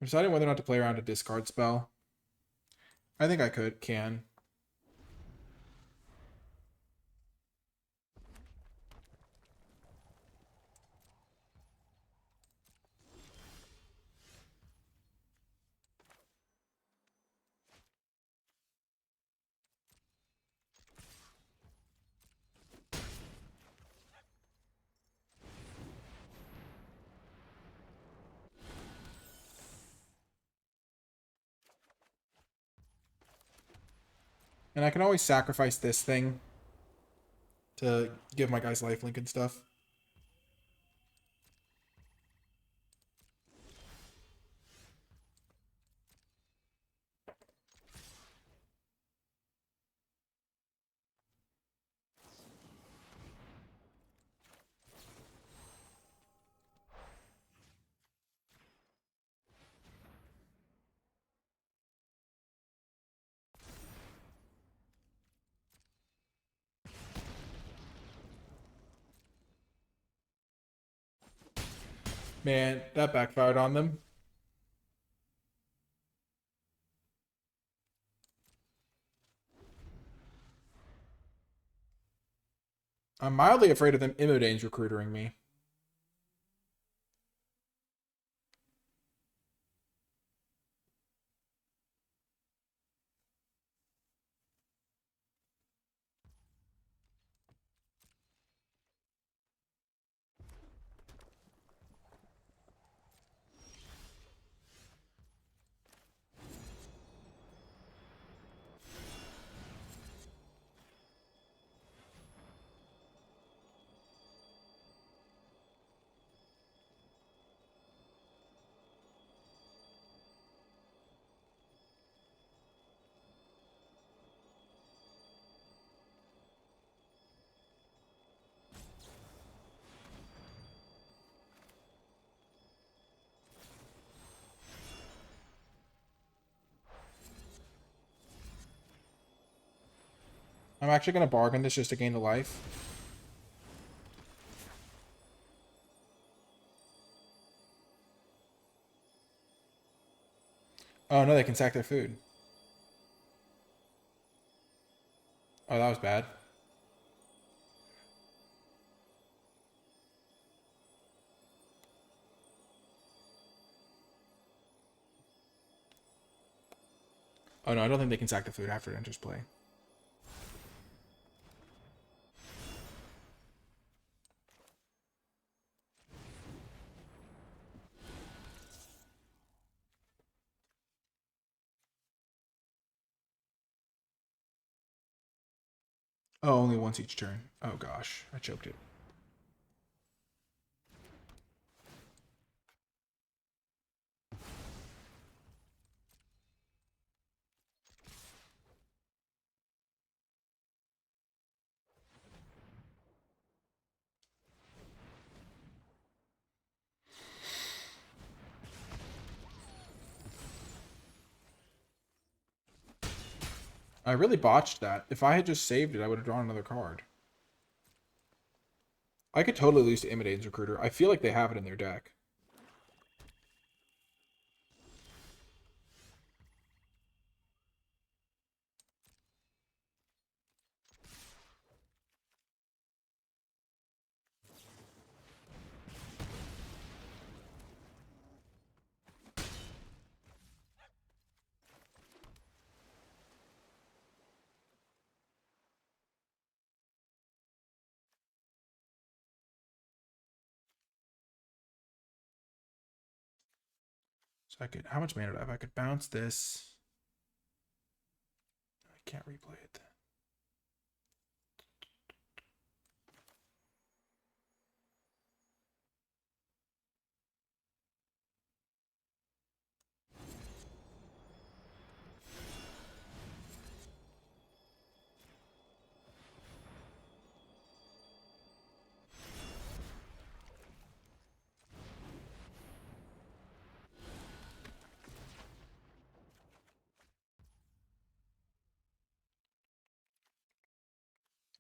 I'm deciding whether or not to play around a discard spell. I think I can. And I can always sacrifice this thing to give my guys lifelink and stuff. Man, that backfired on them. I'm mildly afraid of them Immodane's recruitering me. I'm actually going to bargain this just to gain the life. Oh no, they can sack their food. Oh, that was bad. Oh no, I don't think they can sack the food after it enters play. Oh, only once each turn. Oh gosh, I choked it. I really botched that. If I had just saved it, I would have drawn another card. I could totally lose to Immodane's Recruiter. I feel like they have it in their deck. So I could, how much mana do I have? I could bounce this. I can't replay it.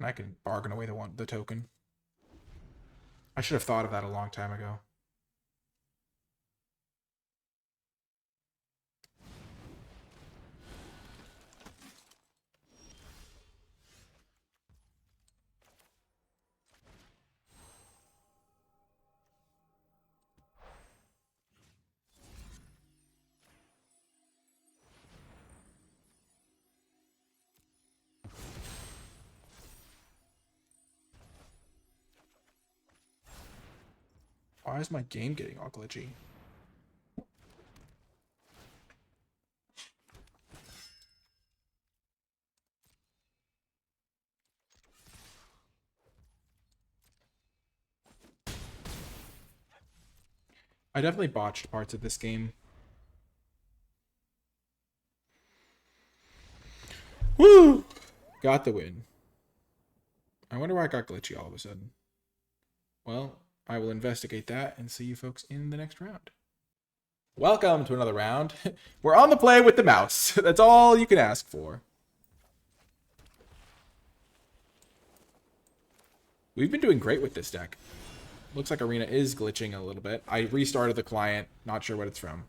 And I can bargain away the token. I should have thought of that a long time ago. Why is my game getting all glitchy? I definitely botched parts of this game. Woo! Got the win. I wonder why I got glitchy all of a sudden. Well, I will investigate that and see you folks in the next round. Welcome to another round. We're on the play with the mouse. That's all you can ask for. We've been doing great with this deck. Looks like Arena is glitching a little bit. I restarted the client. Not sure what it's from.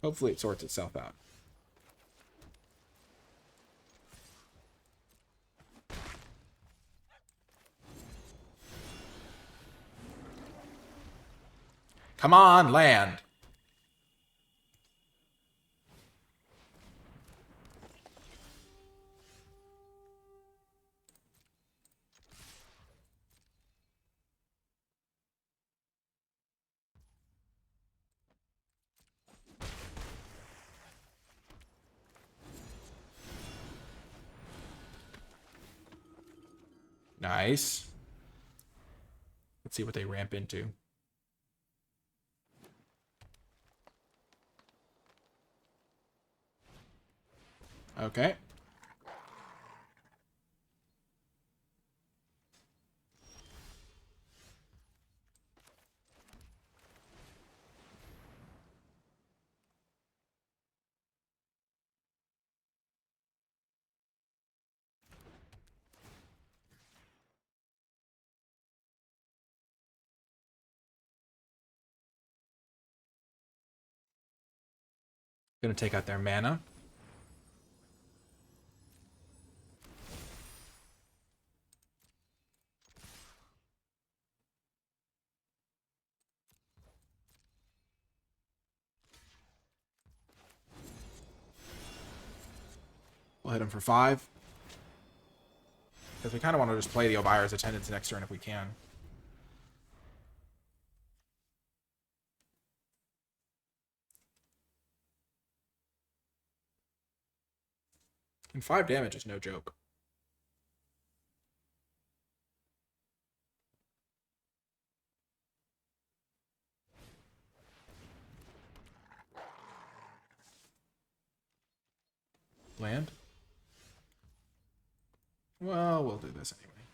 Hopefully it sorts itself out. Come on, land. Nice. Let's see what they ramp into. Okay. Gonna take out their mana. We'll hit him for 5. Because we kind of want to just play the Elvira's Attendants next turn if we can. And 5 damage is no joke. Land? Well, we'll do this anyway.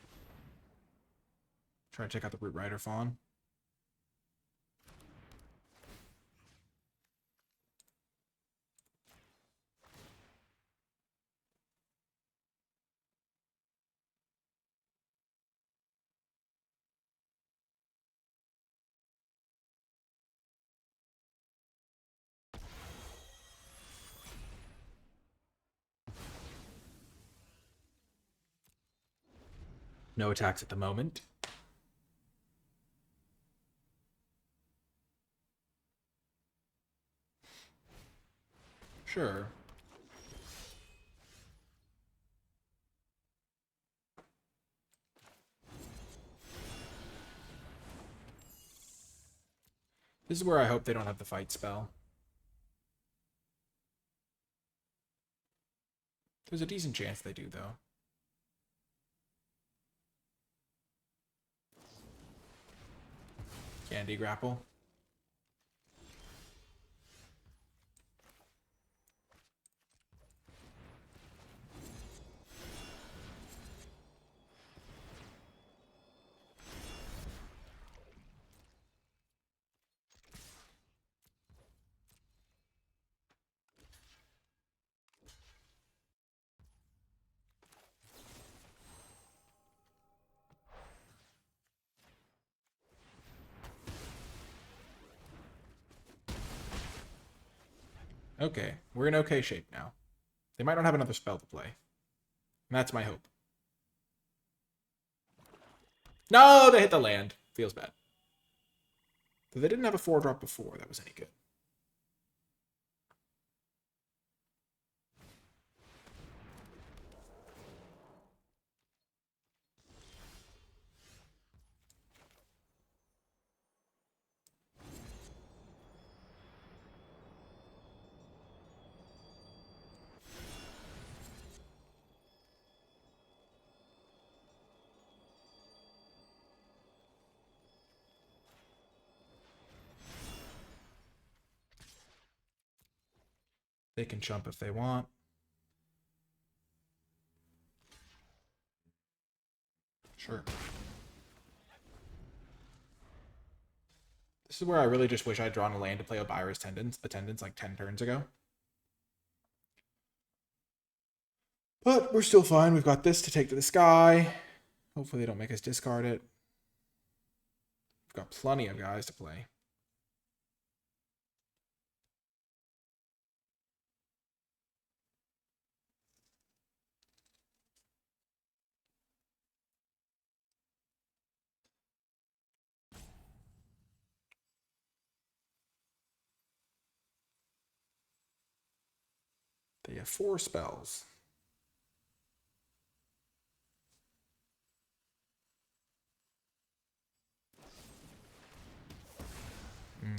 Try to take out the Root Rider Fawn. No attacks at the moment. Sure. This is where I hope they don't have the fight spell. There's a decent chance they do, though. Candy Grapple. Okay, we're in okay shape now. They might not have another spell to play. And that's my hope. No, they hit the land. Feels bad. So they didn't have a 4-drop before. That was any good. They can jump if they want. Sure. This is where I really just wish I'd drawn a land to play Obira's Attendance like 10 turns ago. But we're still fine. We've got this to take to the sky. Hopefully they don't make us discard it. We've got plenty of guys to play. They have 4 spells.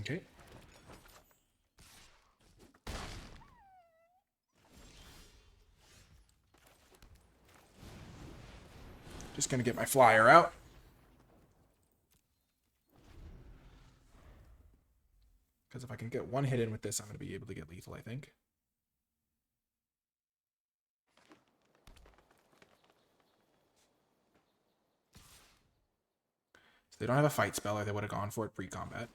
Okay. Just gonna get my flyer out. Because if I can get one hit in with this, I'm gonna be able to get lethal, I think. So they don't have a fight spell, or they would have gone for it pre-combat.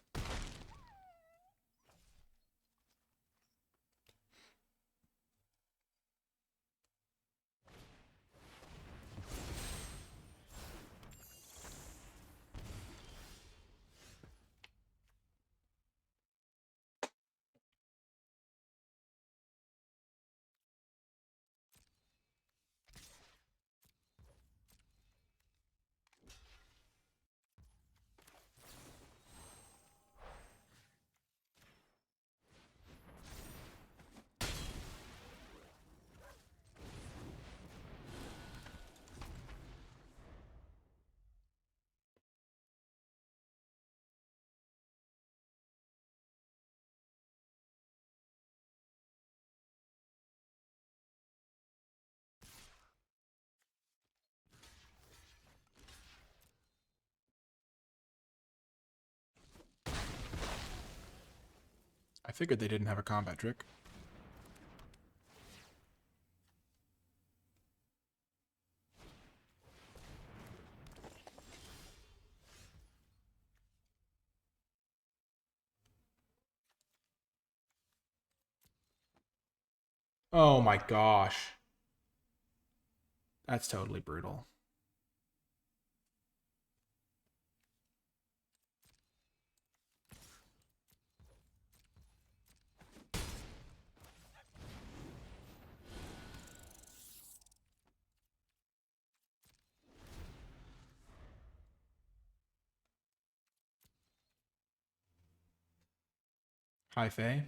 I figured they didn't have a combat trick. Oh my gosh. That's totally brutal. Hi, Faye.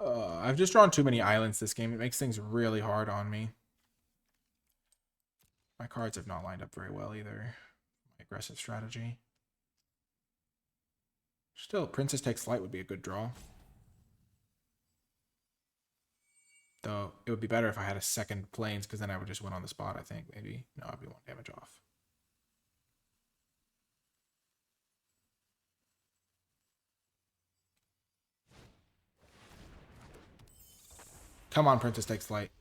I've just drawn too many islands this game. It makes things really hard on me. My cards have not lined up very well either. My aggressive strategy. Still, Princess Takes Flight would be a good draw. Though, it would be better if I had a second planes, because then I would just win on the spot, I think, maybe. No, I'd be 1 damage off. Come on, Princess takes flight.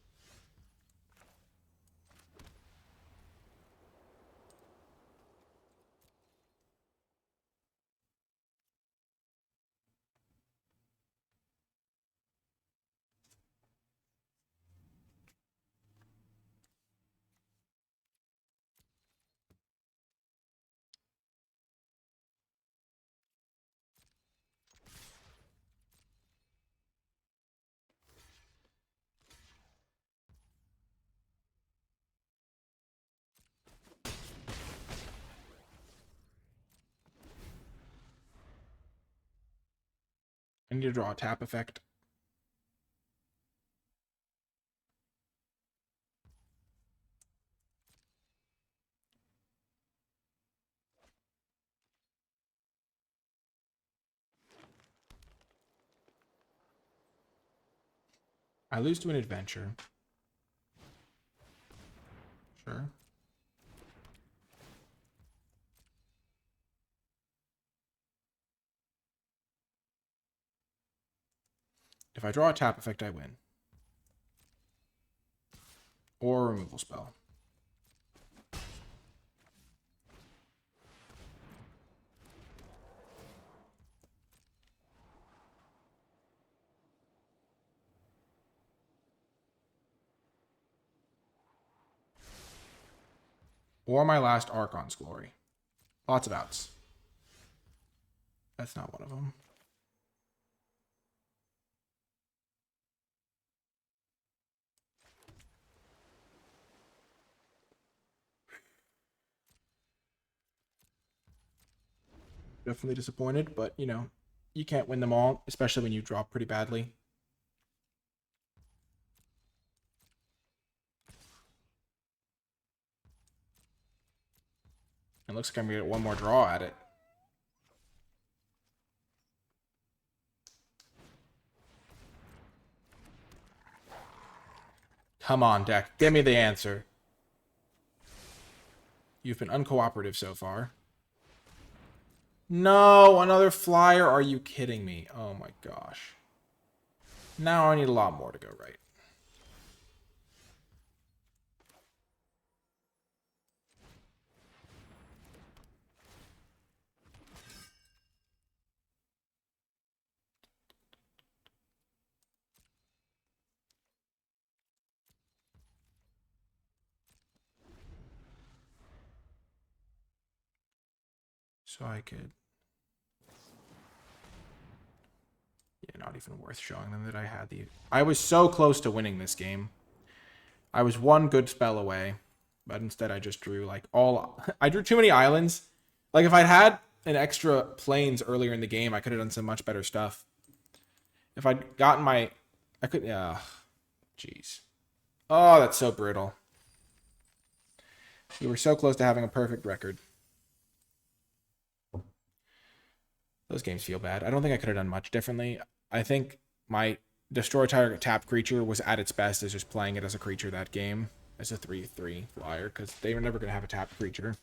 I need to draw a tap effect. I lose to an adventure. Sure. If I draw a tap effect, I win. Or a removal spell. Or my last Archon's Glory. Lots of outs. That's not one of them. Definitely disappointed, but, you know, you can't win them all, especially when you draw pretty badly. It looks like I'm going to get one more draw at it. Come on, deck. Give me the answer. You've been uncooperative so far. No, another flyer? Are you kidding me? Oh my gosh. Now I need a lot more to go right. So I could... Yeah, not even worth showing them that I had the... I was so close to winning this game. I was one good spell away. But instead I just drew like all... I drew too many islands. Like if I'd had an extra planes earlier in the game, I could have done some much better stuff. If I'd gotten my... I could... Yeah. Jeez. Oh, that's so brutal. We were so close to having a perfect record. Those games feel bad. I don't think I could have done much differently. I think my destroy target tapped creature was at its best as just playing it as a creature that game. As a 3/3 flyer, because they were never going to have a tapped creature.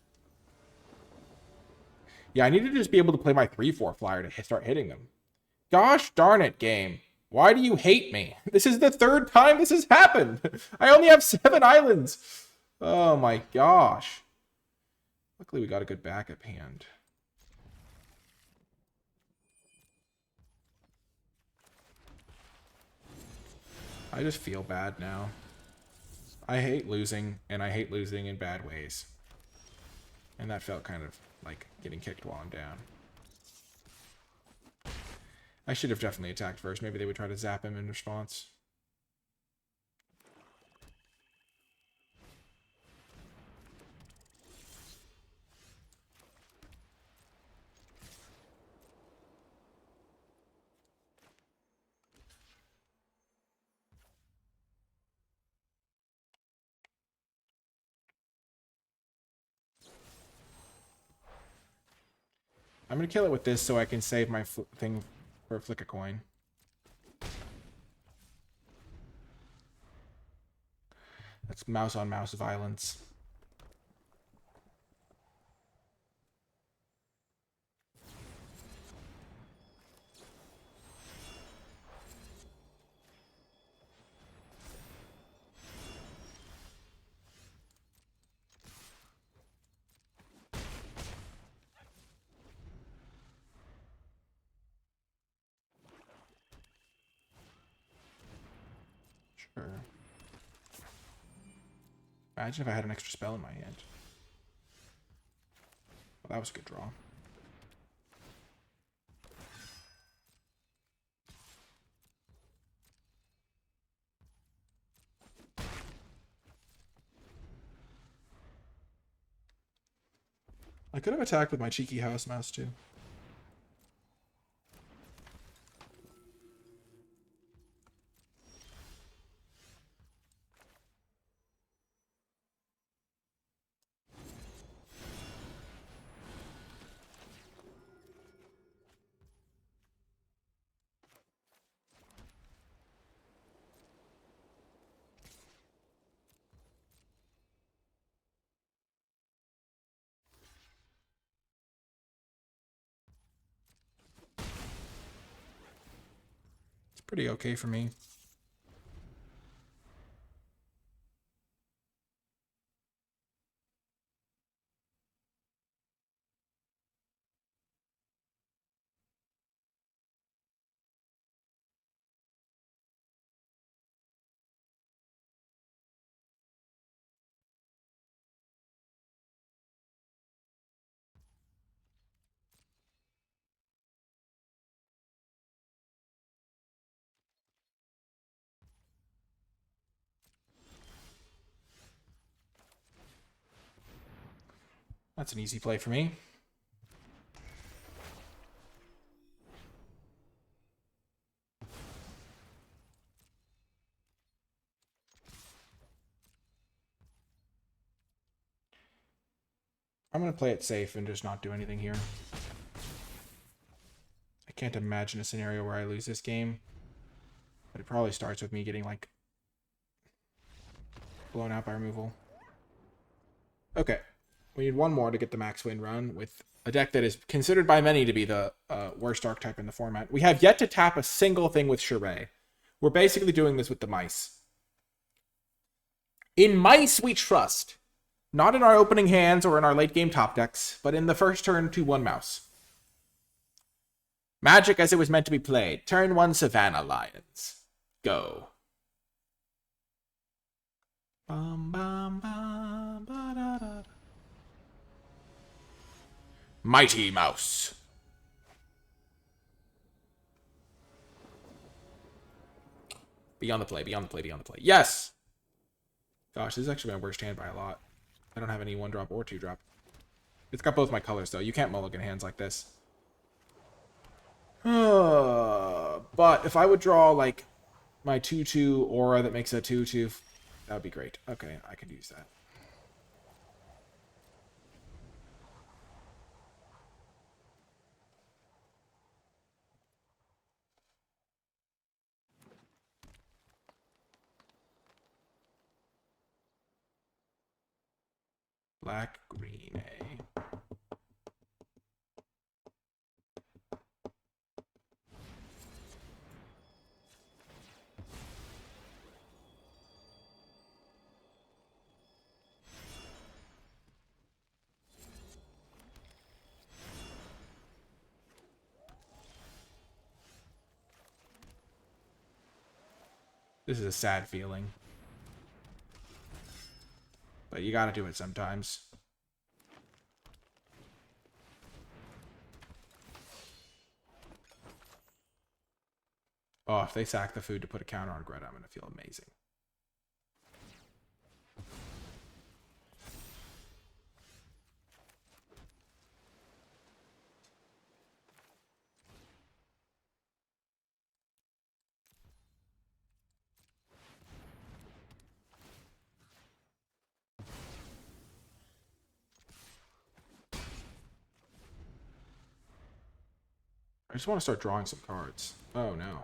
Yeah, I needed to just be able to play my 3/4 flyer to start hitting them. Gosh darn it, game. Why do you hate me? This is the third time this has happened. I only have 7 islands. Oh my gosh. Luckily we got a good backup hand. I just feel bad now. I hate losing, and I hate losing in bad ways. And that felt kind of like getting kicked while I'm down. I should have definitely attacked first. Maybe they would try to zap him in response. I'm going to kill it with this so I can save my thing for a flick a coin. That's mouse on mouse violence. Sure. Imagine if I had an extra spell in my hand. Well, that was a good draw. I could have attacked with my cheeky house mouse too. It's pretty okay for me. That's an easy play for me. I'm going to play it safe and just not do anything here. I can't imagine a scenario where I lose this game. But it probably starts with me getting, like, blown out by removal. Okay. We need one more to get the max win run with a deck that is considered by many to be the worst archetype in the format. We have yet to tap a single thing with Charade. We're basically doing this with the mice. In mice, we trust. Not in our opening hands or in our late game top decks, but in the first turn 2/1 mouse. Magic as it was meant to be played. Turn 1 Savannah Lions. Go. Bum, bum, bum, ba, da, da. Mighty Mouse. Beyond the play, beyond the play, beyond the play. Yes! Gosh, this is actually my worst hand by a lot. I don't have any 1-drop or 2-drop. It's got both my colors, though. You can't mulligan hands like this. But if I would draw, like, my 2/2 aura that makes a 2/2, that would be great. Okay, I could use that. Black, green, A. This is a sad feeling. But you gotta do it sometimes. Oh, if they sack the food to put a counter on Greta, I'm gonna feel amazing. I just want to start drawing some cards. Oh, no.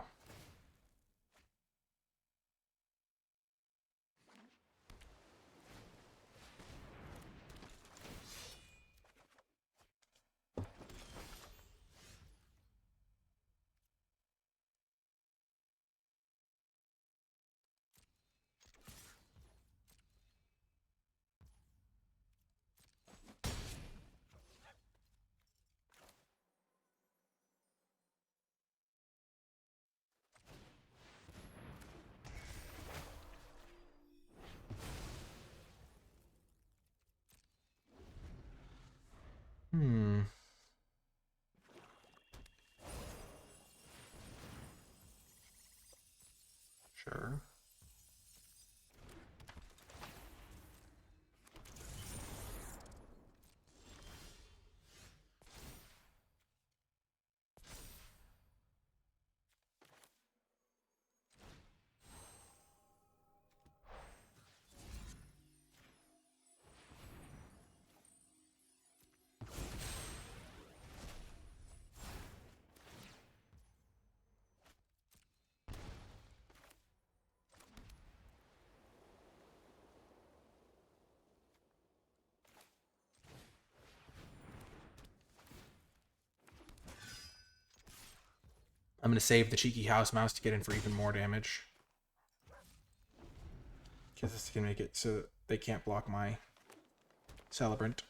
Sure. I'm going to save the cheeky house mouse to get in for even more damage. Because this can make it so they can't block my Celebrant.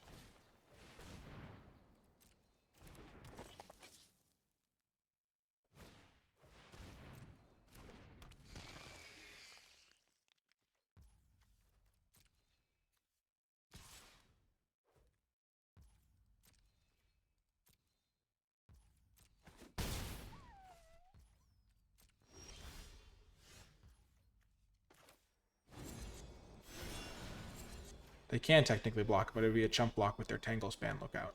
They can technically block, but it would be a chump block with their Tangle Span lookout.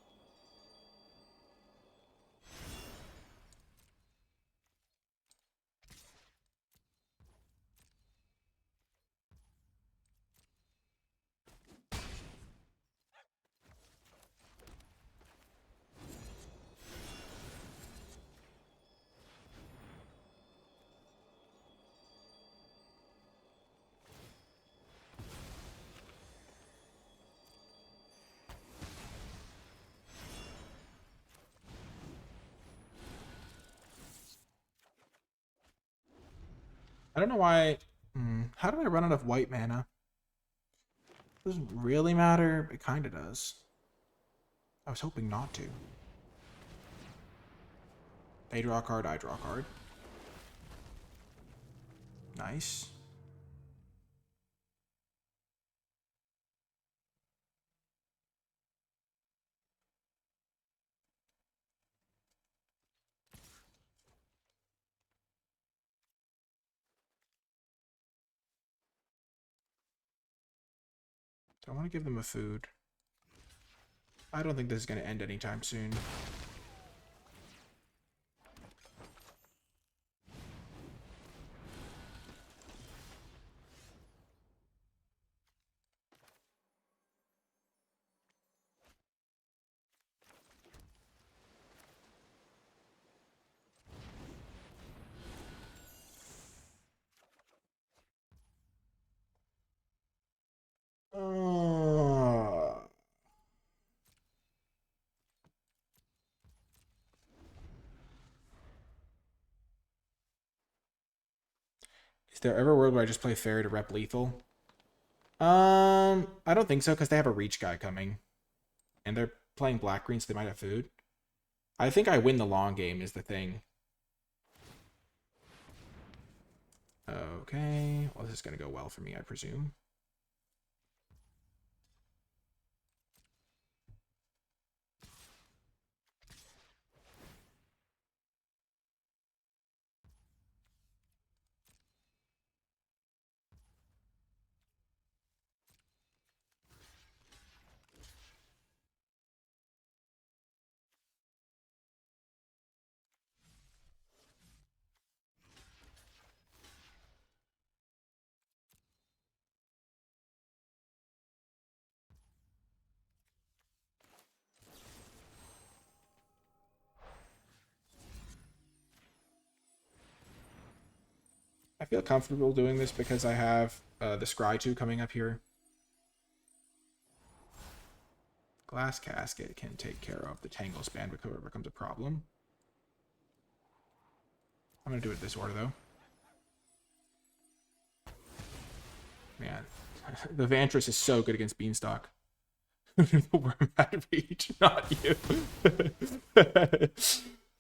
I don't know why. How do I run out of white mana? Doesn't really matter. It kind of does. I was hoping not to. They draw a card, I draw a card. Nice. Do I want to give them a food? I don't think this is going to end anytime soon. Is there ever a world where I just play Fairy to rep lethal? I don't think so, because they have a reach guy coming. And they're playing black green, so they might have food. I think I win the long game is the thing. Okay. Well, this is going to go well for me, I presume. I feel comfortable doing this because I have the Scry 2 coming up here. Glass Casket can take care of the Tangle Span before it becomes a problem. I'm going to do it this order, though. Man, the Vantress is so good against Beanstalk. The Worm had reach, not you.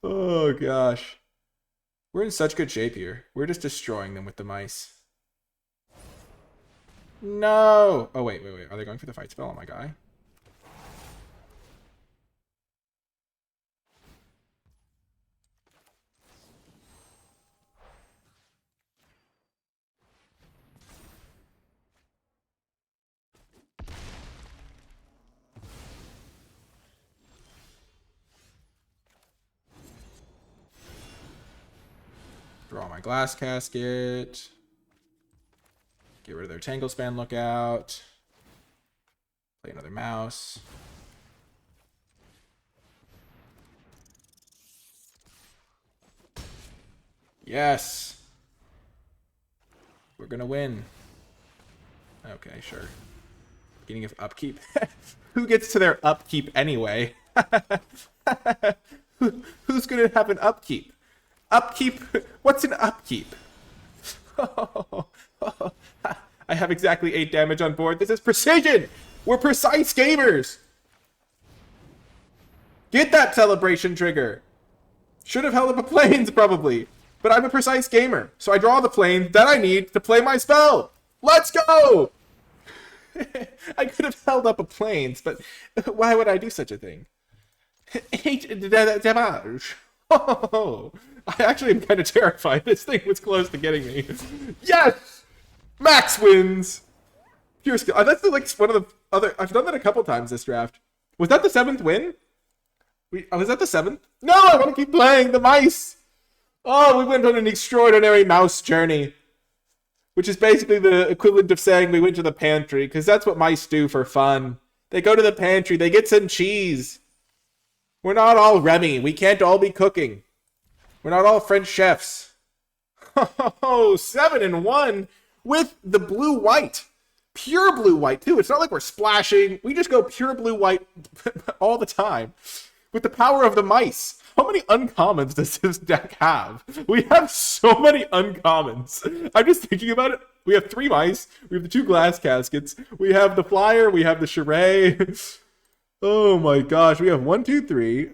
Oh, gosh. We're in such good shape here. We're just destroying them with the mice. No! Oh, wait. Are they going for the fight spell on my guy? Draw my Glass Casket. Get rid of their Tangle Span Lookout. Play another mouse. Yes! We're gonna win. Okay, sure. Beginning of upkeep. Who gets to their upkeep anyway? Who's gonna have an upkeep? Upkeep? What's an upkeep? I have exactly 8 damage on board. This is precision! We're precise gamers! Get that celebration trigger! Should have held up a planes, probably. But I'm a precise gamer, so I draw the planes that I need to play my spell! Let's go! I could have held up a planes, but why would I do such a thing? 8 damage. Oh, I actually am kind of terrified. This thing was close to getting me. Yes! Max wins! Pure skill. That's like one of the other... I've done that a couple times this draft. Was that the 7th win? Was that the 7th? No, I want to keep playing the mice! Oh, we went on an extraordinary mouse journey. Which is basically the equivalent of saying we went to the pantry, because that's what mice do for fun. They go to the pantry, they get some cheese. We're not all Remy. We can't all be cooking. We're not all French chefs. Oh, 7-1 with the blue-white. Pure blue-white, too. It's not like we're splashing. We just go pure blue-white all the time. With the power of the mice. How many uncommons does this deck have? We have so many uncommons. I'm just thinking about it. We have 3 mice. We have the 2 glass caskets. We have the flyer. We have the charade. Oh my gosh. We have 1, 2, 3,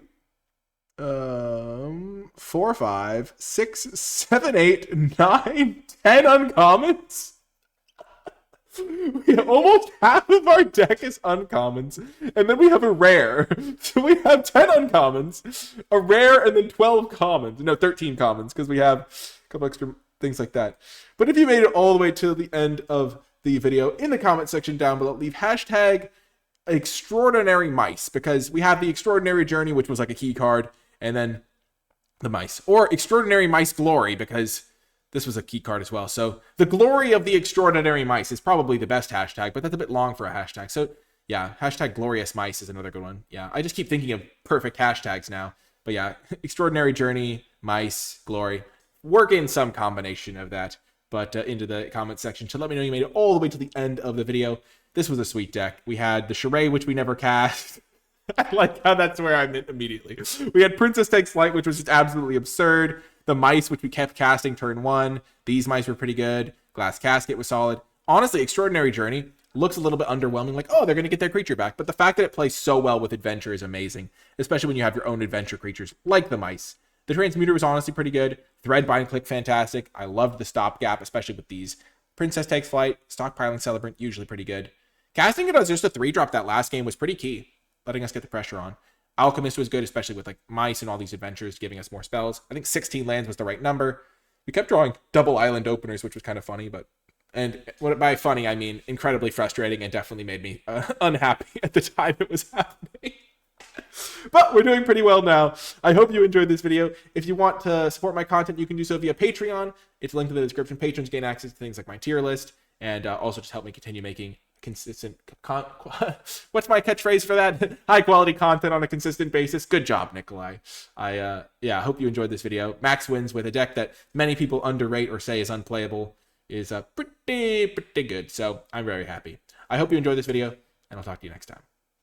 4, 5, 6, 7, 8, 9, 10 uncommons. We have almost half of our deck is uncommons, and then we have a rare. So we have 10 uncommons, a rare, and then 12 commons. No, 13 commons, because we have a couple extra things like that. But if you made it all the way to the end of the video, in the comment section down below, leave hashtag extraordinary mice, because we have the extraordinary journey, which was like a key card, and then the mice. Or extraordinary mice glory, because this was a key card as well. So the glory of the extraordinary mice is probably the best hashtag, but that's a bit long for a hashtag. So yeah, hashtag glorious mice is another good one. Yeah, I just keep thinking of perfect hashtags now. But yeah, extraordinary journey, mice, glory. Work in some combination of that, but into the comment section to let me know you made it all the way to the end of the video. This was a sweet deck. We had the charade, which we never cast. I like how that's where I meant immediately. We had Princess Takes Flight, which was just absolutely absurd. The mice, which we kept casting turn 1. These mice were pretty good. Glass Casket was solid. Honestly, Extraordinary Journey looks a little bit underwhelming. Like, oh, they're going to get their creature back. But the fact that it plays so well with Adventure is amazing. Especially when you have your own Adventure creatures, like the mice. The Transmuter was honestly pretty good. Thread, Bind, Click, fantastic. I loved the stopgap, especially with these. Princess Takes Flight, Stockpiling Celebrant, usually pretty good. Casting it as just a 3-drop that last game was pretty key. Letting us get the pressure on. Alchemist was good, especially with like mice and all these adventures, giving us more spells. I think 16 lands was the right number. We kept drawing double island openers, which was kind of funny, but... And by funny, I mean incredibly frustrating and definitely made me unhappy at the time it was happening. But we're doing pretty well now. I hope you enjoyed this video. If you want to support my content, you can do so via Patreon. It's linked in the description. Patrons gain access to things like my tier list, and also just help me continue making consistent what's my catchphrase for that? High quality content on a consistent basis. Good job, Nikolai. I hope you enjoyed this video. Max wins with a deck that many people underrate or say is unplayable is pretty good. So I'm very happy. I hope you enjoyed this video, and I'll talk to you next time.